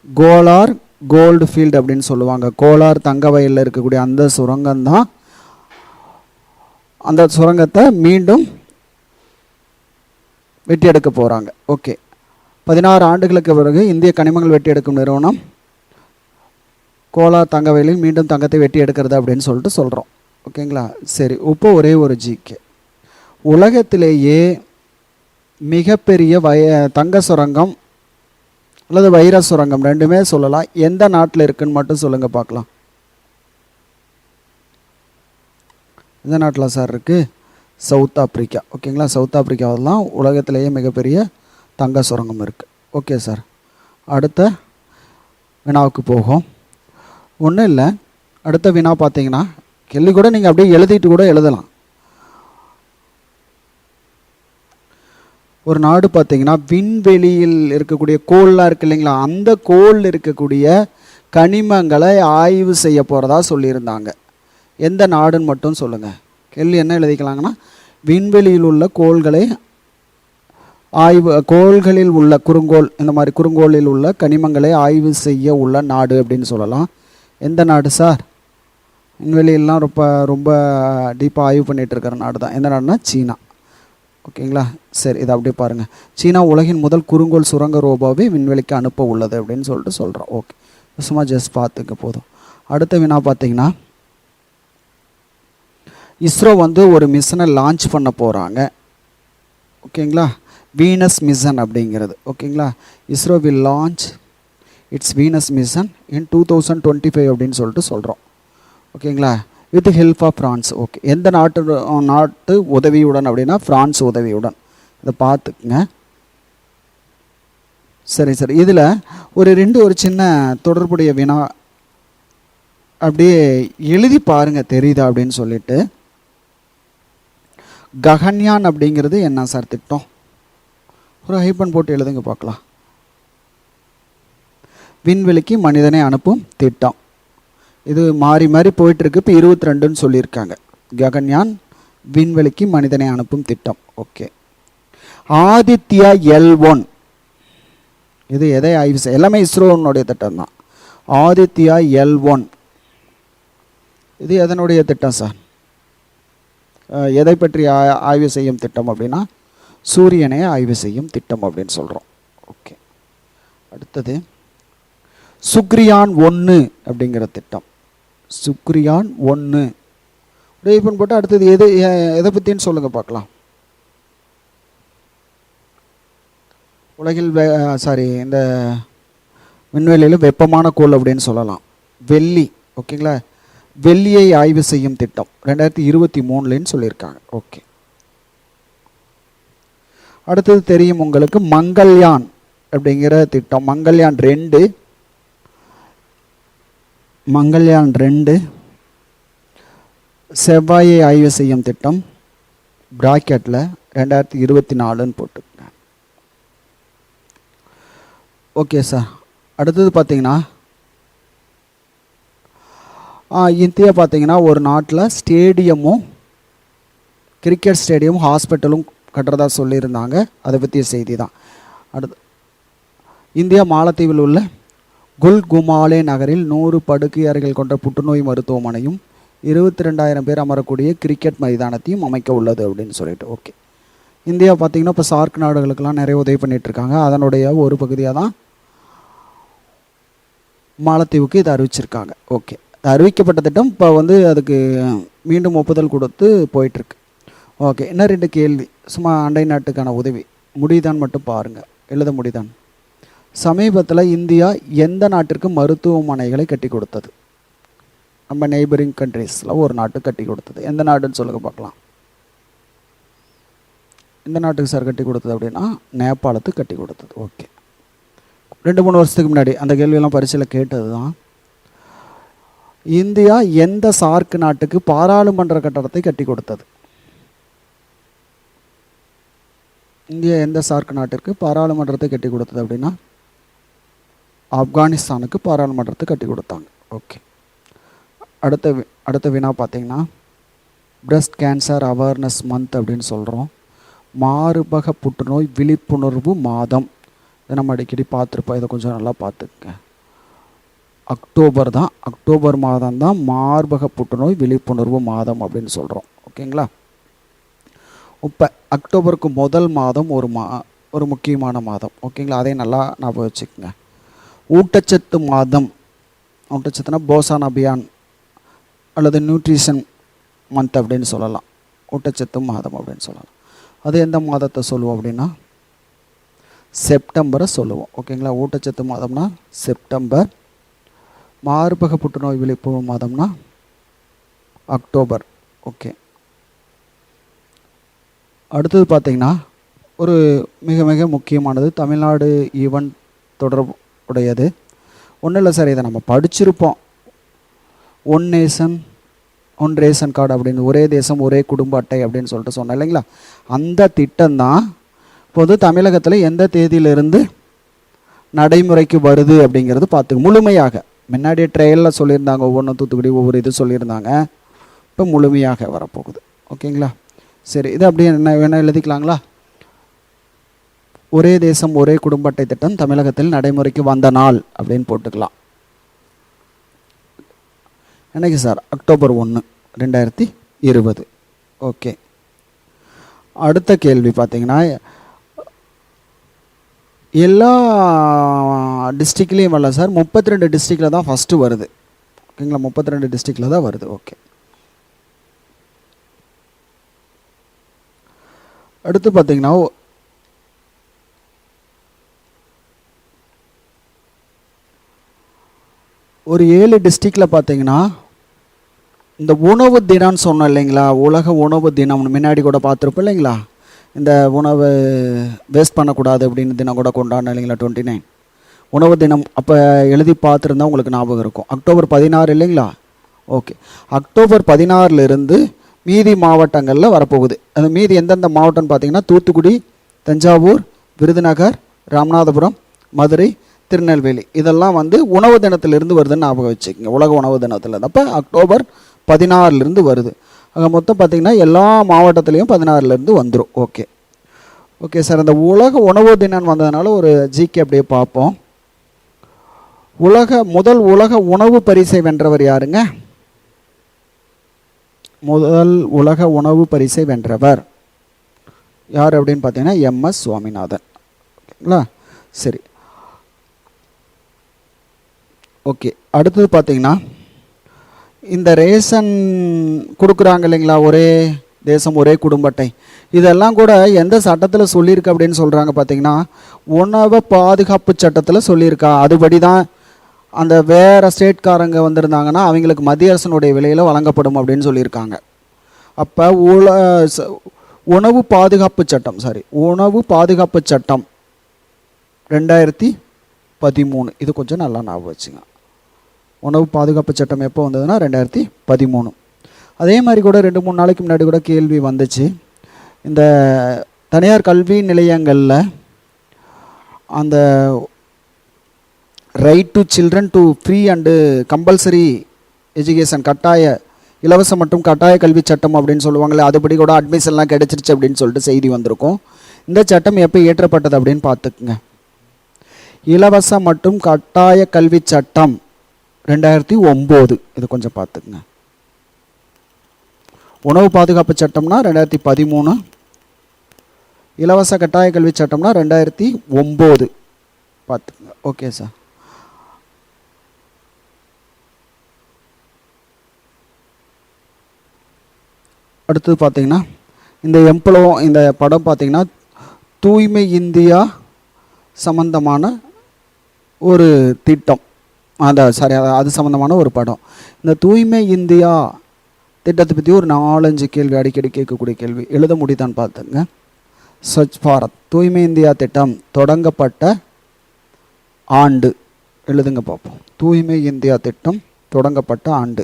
A: கோலார் கோல்டு ஃபீல்டு அப்படின்னு சொல்லுவாங்க. கோலார் தங்க வயலில் இருக்கக்கூடிய அந்த சுரங்கம்தான். அந்த சுரங்கத்தை மீண்டும் வெட்டி எடுக்க போகிறாங்க. ஓகே, 16 ஆண்டுகளுக்கு பிறகு இந்திய கனிமங்கள் வெட்டி எடுக்கும் நிறுவனம் கோலார் தங்க வயலில் மீண்டும் தங்கத்தை வெட்டி எடுக்கிறது அப்படின்னு சொல்லிட்டு சொல்கிறோம். ஓகேங்களா? சரி, இப்போ ஒரே ஒரு ஜிகே. உலகத்திலேயே மிகப்பெரிய தங்க சுரங்கம் அல்லது வைர சுரங்கம் ரெண்டுமே சொல்லலாம், எந்த நாட்டில் இருக்குன்னு மட்டும் சொல்லுங்கள் பார்க்கலாம். எந்த நாட்டில் சார் இருக்குது? South Africa. ஓகேங்களா? சவுத் ஆப்பிரிக்காவில் தான் உலகத்திலேயே மிகப்பெரிய தங்க சுரங்கம் இருக்குது. ஓகே சார், அடுத்த வினாவுக்கு போகும். ஒன்றும் இல்லை, அடுத்த வினா பார்த்தீங்கன்னா கேள்வி கூட நீங்கள் அப்படியே எழுதிட்டு கூட எழுதலாம். ஒரு நாடு பார்த்தீங்கன்னா விண்வெளியில் இருக்கக்கூடிய கோள்லாம் இருக்குது இல்லைங்களா, அந்த கோள் இருக்கக்கூடிய கனிமங்களை ஆய்வு செய்ய போகிறதா சொல்லியிருந்தாங்க. எந்த நாடுன்னு மட்டும் சொல்லுங்கள். கேள்வி என்ன எழுதிக்கலாங்கன்னா, விண்வெளியில் உள்ள கோள்களை கோள்களில் உள்ள குறுங்கோள், இந்த மாதிரி குறுங்கோளில் உள்ள கனிமங்களை ஆய்வு செய்ய உள்ள நாடு அப்படின்னு சொல்லலாம். எந்த நாடு சார்? விண்வெளியெல்லாம் ரொம்ப டீப்பாக ஆய்வு பண்ணிகிட்டு இருக்கிற நாடு தான். எந்த நாடுனா சீனா. ஓகேங்களா? சரி, இதை அப்படியே பாருங்கள். சீனா உலகின் முதல் குறுங்கோள் சுரங்க ரோபோவை விண்வெளிக்கு அனுப்ப உள்ளது அப்படின்னு சொல்லிட்டு சொல்கிறோம். ஓகே, சும்மா ஜஸ்ட் பார்த்துக்க போதும். அடுத்த வினா பார்த்தீங்கன்னா, இஸ்ரோ ஒரு மிஷனை லான்ச் பண்ண போகிறாங்க. ஓகேங்களா? வீனஸ் மிஷன் அப்படிங்கிறது. ஓகேங்களா? ISRO will launch its Venus mission in 2025 அப்படின்னு சொல்லிட்டு சொல்கிறோம். ஓகேங்களா? With help of France. Okay, எந்த நாட்டு உதவியுடன் அப்படின்னா ஃப்ரான்ஸ் உதவியுடன். இதை பார்த்துக்குங்க. சரி சார், இதில் ஒரு சின்ன தொடர்புடைய வினா அப்படியே எழுதி பாருங்கள் தெரியுதா அப்படின்னு சொல்லிட்டு. ககன்யான் அப்படிங்கிறது என்ன சார் திட்டம்? ஒரு ஹைப்பன் போட்டு எழுதுங்க பார்க்கலாம். விண்வெளிக்கு மனிதனை அனுப்பும் திட்டம். இது மாறி மாறி போயிட்டுருக்கு. இப்போ 22ன்னு சொல்லியிருக்காங்க. ககன்யான் விண்வெளிக்கு மனிதனை அனுப்பும் திட்டம். ஓகே, ஆதித்யா L1 இது எதை ஆய்வு செய்ய? எல்லாமே இஸ்ரோனுடைய திட்டம் தான். ஆதித்யா L1 இது எதனுடைய திட்டம் சார்? எதை பற்றி ஆய்வு செய்யும் திட்டம் அப்படின்னா சூரியனை ஆய்வு செய்யும் திட்டம் அப்படின்னு சொல்கிறோம். ஓகே, அடுத்தது சுக்ரியான் 1 அப்படிங்கிற திட்டம். சுக்ரியான் 1 இப்போ போட்டு அடுத்தது எதை பற்றின்னு சொல்லுங்கள் பார்க்கலாம். உலகில் இந்த விண்வெளியில் வெப்பமான கோள் அப்படின்னு சொல்லலாம். வெள்ளி. ஓகேங்களா? வெள்ளியை ஆய்வு செய்யும் திட்டம் 2023ன்னு சொல்லியிருக்காங்க. ஓகே, அடுத்தது தெரியும் உங்களுக்கு மங்கள்யான் அப்படிங்கிற திட்டம். மங்கள்யான் 2 செவ்வாயை ஆய்வு செய்யும் திட்டம் பிராக்கெட்டில் 2024ன்னு போட்டுருக்கேன். ஓகே சார், அடுத்தது பார்த்தீங்கன்னா இந்தியா பார்த்தீங்கன்னா ஒரு நாட்டில் ஸ்டேடியமும் கிரிக்கெட் ஸ்டேடியம் ஹாஸ்பிட்டலும் கட்டுறதா சொல்லியிருந்தாங்க. அதை பற்றிய செய்தி தான். அடுத்து இந்தியா மாலத்தீவில் உள்ள குல்குமாலே நகரில் 100 படுக்கை அறைகள் கொண்ட புற்றுநோய் மருத்துவமனையும் 22,000 பேர் அமரக்கூடிய கிரிக்கெட் மைதானத்தையும் அமைக்க உள்ளது அப்படின்னு சொல்லிட்டு. ஓகே, இந்தியா பார்த்திங்கன்னா இப்போ சார்க் நாடுகளுக்கெல்லாம் நிறைய உதவி பண்ணிகிட்ருக்காங்க. அதனுடைய ஒரு பகுதியாக தான் மாலத்தீவுக்கு இதை அறிவிச்சிருக்காங்க. ஓகே, அறிவிக்கப்பட்ட திட்டம் இப்போ அதுக்கு மீண்டும் ஒப்புதல் கொடுத்து போயிட்டுருக்கு. ஓகே, இன்னும் 2 கேள்வி. சும்மா அண்டை நாட்டுக்கான உதவி முடிதான் மட்டும் பாருங்கள், எழுத முடிதான். சமீபத்தில் இந்தியா எந்த நாட்டிற்கு மருத்துவமனைகளை கட்டி கொடுத்தது? நம்ம நெய்பரிங் கண்ட்ரீஸில் ஒரு நாட்டுக்கு கட்டி கொடுத்தது. எந்த நாடுன்னு சொல்லுங்க பார்க்கலாம். எந்த நாட்டுக்கு சார் கட்டி கொடுத்தது அப்படின்னா நேபாளத்துக்கு கட்டி கொடுத்தது. ஓகே, 2-3 வருஷத்துக்கு முன்னாடி அந்த கேள்வியெல்லாம் பரீட்சையில் கேட்டது தான். இந்தியா எந்த சார்க் நாட்டுக்கு பாராளுமன்ற கட்டடத்தை கட்டி கொடுத்தது? இந்தியா எந்த சார்க் நாட்டிற்கு பாராளுமன்றத்தை கட்டி கொடுத்தது அப்படின்னா ஆப்கானிஸ்தானுக்கு பாராளுமன்றத்தை கட்டி கொடுத்தாங்க. ஓகே. அடுத்த வினா பார்த்தீங்கன்னா பிரஸ்ட் கேன்சர் அவேர்னஸ் மந்த் அப்படின்னு சொல்கிறோம். மார்பக புற்றுநோய் விழிப்புணர்வு மாதம். இதை நம்ம அடிக்கடி பார்த்துருப்போம். இதை கொஞ்சம் நல்லா பார்த்துக்க. அக்டோபர் தான், அக்டோபர் மாதம் தான் மார்பக புற்றுநோய் விழிப்புணர்வு மாதம் அப்படின்னு சொல்கிறோம். ஓகேங்களா? இப்போ அக்டோபருக்கு முதல் மாதம் ஒரு முக்கியமான மாதம். ஓகேங்களா? அதையும் நல்லா ஞாபகம் வச்சுக்கோங்க. ஊட்டச்சத்து மாதம். ஊட்டச்சத்துனா போசான் அபியான் அல்லது நியூட்ரிஷன் மந்த் அப்படின்னு சொல்லலாம். ஊட்டச்சத்து மாதம் அப்படின்னு சொல்லலாம். அது எந்த மாதத்தை சொல்லுவோம் அப்படின்னா செப்டம்பரை சொல்லுவோம். ஓகேங்களா? ஊட்டச்சத்து மாதம்னா செப்டம்பர். மார்பக புற்றுநோய் விழிப்புணர்வு மாதம்னா அக்டோபர். ஓகே. அடுத்தது பார்த்திங்கன்னா ஒரு மிக மிக முக்கியமானது தமிழ்நாடு ஈவெண்ட் தொடர்புடையது. ஒன்றும் இல்லை சார், இதை நம்ம படிச்சிருப்போம். One nation one ration card அப்படின்னு, ஒரே தேசம் ஒரே குடும்ப அட்டை அப்படின்னு சொல்லிட்டு சொன்னேன் இல்லைங்களா? அந்த திட்டம்தான் இப்போது தமிழகத்தில் எந்த தேதியிலிருந்து நடைமுறைக்கு வருது அப்படிங்கிறது பார்த்துங்க. முழுமையாக முன்னாடி ட்ரையலில் சொல்லியிருந்தாங்க, ஒவ்வொன்றும் தூத்துக்குடி ஒவ்வொரு இது சொல்லியிருந்தாங்க. இப்போ முழுமையாக வரப்போகுது. ஓகேங்களா? சரி, இது அப்படியே என்ன வேணால் எழுதிக்கலாங்களா? ஒரே தேசம் ஒரே குடும்ப அட்டை திட்டம் தமிழகத்தில் நடைமுறைக்கு வந்த நாள் அப்படின்னு போட்டுக்கலாம். என்னைக்கு சார்? அக்டோபர் 1, 2020. ஓகே. அடுத்த கேள்வி பார்த்தீங்கன்னா எல்லா டிஸ்ட்ரிக்ட்லேயும் வரல சார், 32 டிஸ்ட்ரிக்டில் தான் ஃபஸ்ட்டு வருது. ஓகேங்களா? 32 டிஸ்ட்ரிக்டில் தான் வருது. ஓகே. அடுத்து பார்த்தீங்கன்னா ஒரு 7 டிஸ்ட்ரிக்டில் பார்த்தீங்கன்னா இந்த உணவு தினம்னு சொன்னோம் இல்லைங்களா? உலக உணவு தினம் முன்னாடி கூட பார்த்துருப்போம் இல்லைங்களா? இந்த உணவை வேஸ்ட் பண்ணக்கூடாது அப்படின்னு தினம் கூட கொண்டாடணும் இல்லைங்களா? 29 உணவு தினம். அப்போ எழுதி பார்த்துருந்தா உங்களுக்கு ஞாபகம் இருக்கும். அக்டோபர் 16 இல்லைங்களா? ஓகே. அக்டோபர் 16லிருந்து மீதி மாவட்டங்களில் வரப்போகுது. அந்த மீதி எந்தெந்த மாவட்டம்னு பார்த்தீங்கன்னா தூத்துக்குடி, தஞ்சாவூர், விருதுநகர், ராமநாதபுரம், மதுரை, திருநெல்வேலி. இதெல்லாம் உணவு தினத்திலிருந்து வருதுன்னு ஞாபகம் வச்சுக்கோங்க. உலக உணவு தினத்தில். அப்போ அக்டோபர் 16லிருந்து வருது. அங்கே மொத்தம் பார்த்திங்கன்னா எல்லா மாவட்டத்துலேயும் 16லேருந்து வந்துடும். ஓகே. ஓகே சார், அந்த உலக உணவு தினம் வந்ததுனால ஒரு ஜிகே அப்படியே பார்ப்போம். முதல் உலக உணவு பரிசை வென்றவர் யாருங்க? முதல் உலக உணவு பரிசை வென்றவர் யார் அப்படின்னு பார்த்தீங்கன்னா MS சுவாமிநாதன். ஓகேங்களா? சரி. ஓகே. அடுத்தது பார்த்தீங்கன்னா இந்த ரேஷன் கொடுக்குறாங்க இல்லைங்களா? ஒரே தேசம் ஒரே குடும்ப அட்டை. இதெல்லாம் கூட எந்த சட்டத்தில் சொல்லியிருக்கு அப்படின்னு சொல்கிறாங்க பார்த்தீங்கன்னா உணவு பாதுகாப்பு சட்டத்தில் சொல்லியிருக்கா. அதுபடி தான் அந்த வேறு ஸ்டேட்காரங்க வந்திருந்தாங்கன்னா அவங்களுக்கு மத்திய அரசனுடைய விலையில் வழங்கப்படும் அப்படின்னு சொல்லியிருக்காங்க. அப்போ உணவு பாதுகாப்பு சட்டம் 2013. இது கொஞ்சம் நல்லா ஞாபகம் வச்சுங்க. உணவு பாதுகாப்பு சட்டம் எப்போ வந்ததுன்னா 2013. அதே மாதிரி கூட 2-3 நாளைக்கு முன்னாடி கூட கேள்வி வந்துச்சு. இந்த தனியார் கல்வி நிலையங்களில் அந்த right to children to free and compulsory education, இலவச மற்றும் கட்டாய கல்வி சட்டம் அப்படின்னு சொல்லுவாங்களே, அதுபடி கூட அட்மிஷன்லாம் கிடைச்சிருச்சு அப்படின்னு சொல்லிட்டு செய்தி வந்திருக்கும். இந்த சட்டம் எப்போ இயற்றப்பட்டது அப்படின்னு பார்த்துக்குங்க. இலவச மற்றும் கட்டாய கல்வி சட்டம் 2009. இது கொஞ்சம் பார்த்துக்குங்க. உணவு பாதுகாப்பு சட்டம்னா 2013, இலவச கட்டாய கல்வி சட்டம்னா 2009 பார்த்துக்குங்க. Okay sir. அடுத்தது பார்த்தீங்கன்னா இந்த படம் பார்த்தீங்கன்னா தூய்மை இந்தியா சம்பந்தமான ஒரு திட்டம். அது சம்மந்தமான ஒரு படம். இந்த தூய்மை இந்தியா திட்டத்தை பற்றி ஒரு 4-5 கேள்வி அடிக்கடி கேட்கக்கூடிய கேள்வி. எழுத முடியுதான்னு பார்த்துங்க. ஸ்வச் பாரத் தூய்மை இந்தியா திட்டம் தொடங்கப்பட்ட ஆண்டு எழுதுங்க பார்ப்போம். தூய்மை இந்தியா திட்டம் தொடங்கப்பட்ட ஆண்டு.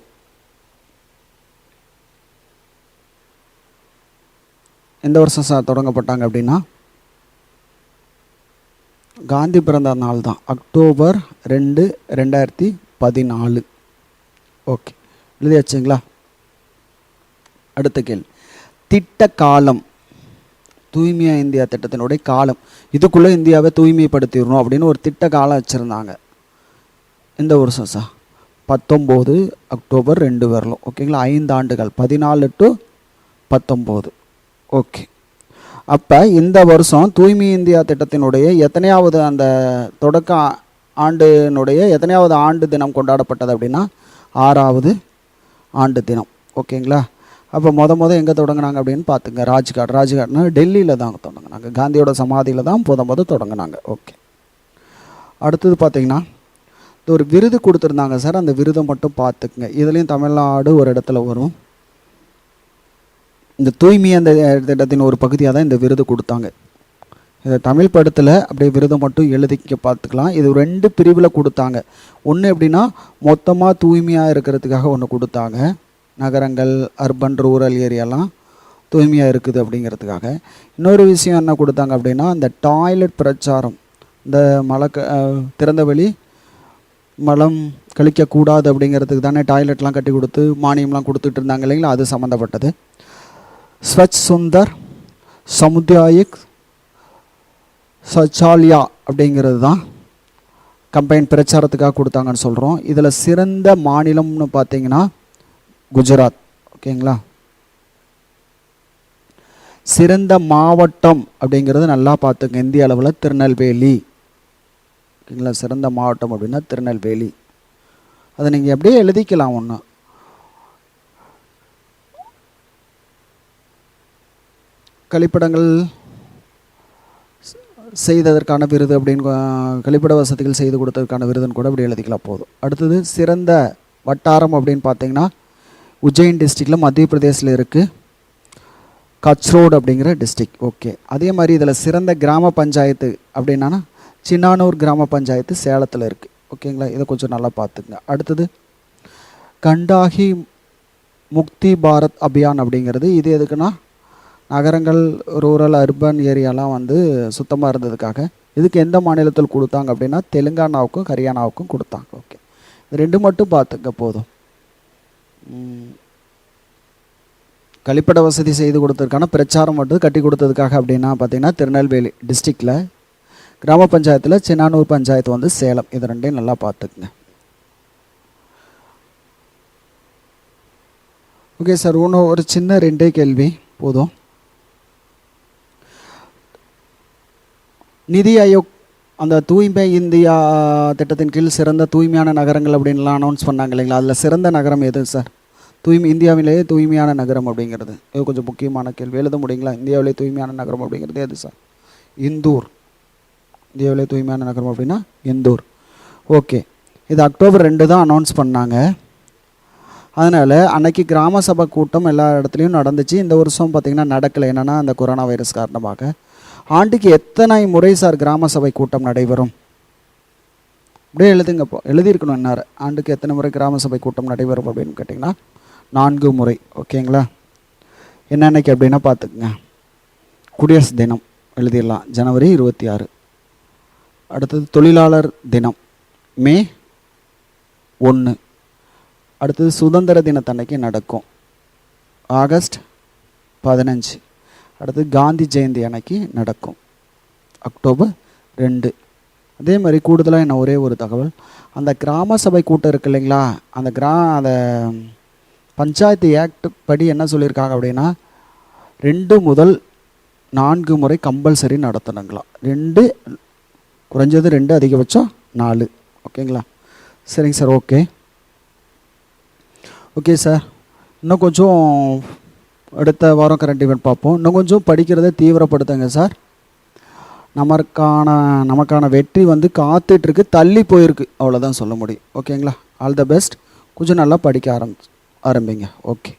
A: எந்த வருஷம் சார் தொடங்கப்பட்டாங்க அப்படின்னா காந்தி பிறந்த நாள் தான், அக்டோபர் 2, 2014. ஓகே, எழுதியாச்சுங்களா? அடுத்த கேள்வி, திட்ட காலம். தூய்மையா இந்தியா திட்டத்தினுடைய காலம், இதுக்குள்ளே இந்தியாவை தூய்மைப்படுத்திடணும் அப்படின்னு ஒரு திட்ட காலம் வச்சுருந்தாங்க. எந்த வருஷம் சார்? 19 அக்டோபர் 2 வரலும். ஓகேங்களா? 5 ஆண்டுகள், 14 to 19. ஓகே, அப்போ இந்த வருஷம் தூய்மை இந்தியா திட்டத்தினுடைய எத்தனையாவது அந்த தொடக்க ஆண்டினுடைய எத்தனையாவது ஆண்டு தினம் கொண்டாடப்பட்டது அப்படின்னா 6வது ஆண்டு தினம். ஓகேங்களா? அப்போ மொதல் எங்கே தொடங்கினாங்க அப்படின்னு பார்த்துங்க, ராஜ்காட்னா டெல்லியில் தான் தொடங்கினாங்க, காந்தியோட சமாதியில் தான் தொடங்கினாங்க. ஓகே, அடுத்தது பார்த்தீங்கன்னா இது ஒரு விருது கொடுத்துருந்தாங்க சார், அந்த விருதை மட்டும் பார்த்துக்குங்க. இதுலேயும் தமிழ்நாடு ஒரு இடத்துல வரும். இந்த தூய்மை அந்த திட்டத்தின் ஒரு பகுதியாக தான் இந்த விருது கொடுத்தாங்க. இதை தமிழ் படத்தில் அப்படியே விருதை மட்டும் எழுதிக்க பார்த்துக்கலாம். இது 2 பிரிவில் கொடுத்தாங்க. ஒன்று எப்படின்னா மொத்தமாக தூய்மையாக இருக்கிறதுக்காக ஒன்று கொடுத்தாங்க, நகரங்கள் அர்பன் ரூரல் ஏரியாலாம் தூய்மையாக இருக்குது அப்படிங்கிறதுக்காக. இன்னொரு விஷயம் என்ன கொடுத்தாங்க அப்படின்னா அந்த டாய்லெட் பிரச்சாரம், இந்த திறந்த வெளி மலம் கழிக்கக்கூடாது அப்படிங்கிறதுக்கு தானே டாய்லெட்லாம் கட்டி கொடுத்து மானியம்லாம் கொடுத்துட்டு இருந்தாங்க இல்லைங்களா, அது சம்மந்தப்பட்டது. ஸ்வச் சுந்தர் சமுதாயிக் சச்சாலியா அப்படிங்கிறது தான் கம்பைன் பிரச்சாரத்துக்காக கொடுத்தாங்கன்னு சொல்கிறோம். இதில் சிறந்த மாநிலம்னு பார்த்தீங்கன்னா குஜராத். ஓகேங்களா? சிறந்த மாவட்டம் அப்படிங்கிறது நல்லா பார்த்துங்க, இந்திய அளவில் திருநெல்வேலி. ஓகேங்களா? சிறந்த மாவட்டம் அப்படின்னா திருநெல்வேலி. அதை நீங்கள் அப்படியே எழுதிக்கலாம். ஒன்று கழிப்பிடங்கள் செய்ததற்கான விருது அப்படின்னு, கழிப்பிட வசதிகள் செய்து கொடுத்ததற்கான விருதுன்னு கூட அப்படி எழுதிக்கலாம், போதும். அடுத்தது சிறந்த வட்டாரம் அப்படின்னு பார்த்தீங்கன்னா உஜ்ஜைன் டிஸ்ட்ரிக்டில் மத்திய பிரதேசில் இருக்குது, கச்ரோடு அப்படிங்கிற டிஸ்ட்ரிக்ட். ஓகே, அதே மாதிரி இதில் சிறந்த கிராம பஞ்சாயத்து அப்படின்னா சின்னானூர் கிராம பஞ்சாயத்து சேலத்தில் இருக்குது. ஓகேங்களா? இதை கொஞ்சம் நல்லா பார்த்துக்குங்க. அடுத்தது கண்டாகி முக்தி பாரத் அபியான் அப்படிங்கிறது, இது எதுக்குன்னா நகரங்கள் ரூரல் அர்பன் ஏரியாலாம் சுத்தமாக இருந்ததுக்காக. இதுக்கு எந்த மாநிலத்தில் கொடுத்தாங்க அப்படின்னா தெலுங்கானாவுக்கும் ஹரியானாவுக்கும் கொடுத்தாங்க. ஓகே, இது 2 மட்டும் பார்த்துங்க போதும். கழிப்பிட வசதி செய்து கொடுத்ததுக்கான பிரச்சாரம் மட்டும் கட்டி கொடுத்ததுக்காக அப்படின்னா பார்த்தீங்கன்னா திருநெல்வேலி டிஸ்ட்ரிக்டில், கிராம பஞ்சாயத்தில் சின்னானூர் பஞ்சாயத்து சேலம். இது 2 நல்லா பார்த்துக்குங்க. ஓகே சார், ஒரு சின்ன 2 கேள்வி போதும். நிதி ஆயோக் அந்த தூய்மை இந்தியா திட்டத்தின் கீழ் சிறந்த தூய்மையான நகரங்கள் அப்படின்லாம் அனௌன்ஸ் பண்ணாங்க இல்லைங்களா, அதில் சிறந்த நகரம் எது சார்? இந்தியாவிலேயே தூய்மையான நகரம் அப்படிங்கிறது இது கொஞ்சம் முக்கியமான கேள்வி, எழுத முடியுங்களா? இந்தியாவிலே தூய்மையான நகரம் அப்படிங்கிறது எது சார்? இந்தூர். இந்தியாவிலே தூய்மையான நகரம் அப்படின்னா இந்தூர். ஓகே, இது அக்டோபர் 2 தான் அனௌன்ஸ் பண்ணாங்க. அதனால் அன்னைக்கு கிராம சபை கூட்டம் எல்லா இடத்துலையும் நடந்துச்சு. இந்த வருஷம் பார்த்திங்கன்னா நடக்கலை, என்னென்னா அந்த கொரோனா வைரஸ் காரணமாக. ஆண்டுக்கு எத்தனை முறை சார் கிராம சபை கூட்டம் நடைபெறும்? அப்படியே எழுதுங்கப்போ, எழுதியிருக்கணும் என்ன, ஆண்டுக்கு எத்தனை முறை கிராம சபை கூட்டம் நடைபெறும் அப்படின்னு கேட்டிங்கன்னா 4 முறை. ஓகேங்களா? என்னன்னைக்கு அப்படின்னா பார்த்துக்குங்க, குடியரசு தினம் எழுதிடலாம், ஜனவரி 26. அடுத்தது தொழிலாளர் தினம் மே 1. அடுத்தது சுதந்திர தினத்தன்னைக்கு நடக்கும் ஆகஸ்ட் 15. அடுத்து காந்தி ஜெயந்தி அன்னைக்கு நடக்கும் அக்டோபர் 2. அதே மாதிரி கூடுதலாக என்ன ஒரே ஒரு தகவல், அந்த கிராம சபை கூட்டம் இருக்குது இல்லைங்களா, அந்த பஞ்சாயத்து ஆக்ட் படி என்ன சொல்லியிருக்காங்க அப்படின்னா 2 முதல் 4 முறை கம்பல்சரி நடத்தணுங்களாம். 2 குறைஞ்சது 2, அதிகபட்சம் 4. ஓகேங்களா? சரிங்க சார். ஓகே சார், இன்னும் கொஞ்சம் அடுத்த வாரம் கரண்ட் ஈவெண்ட் பார்ப்போம். இன்னும் கொஞ்சம் படிக்கிறத தீவிரப்படுத்துங்க சார். நமக்கான வெற்றி காத்துட்ருக்கு, தள்ளி போயிருக்கு, அவ்வளோதான் சொல்ல முடியும். ஓகேங்களா? All the best. கொஞ்சம் நல்லா படிக்க ஆரம்பிங்க. ஓகே.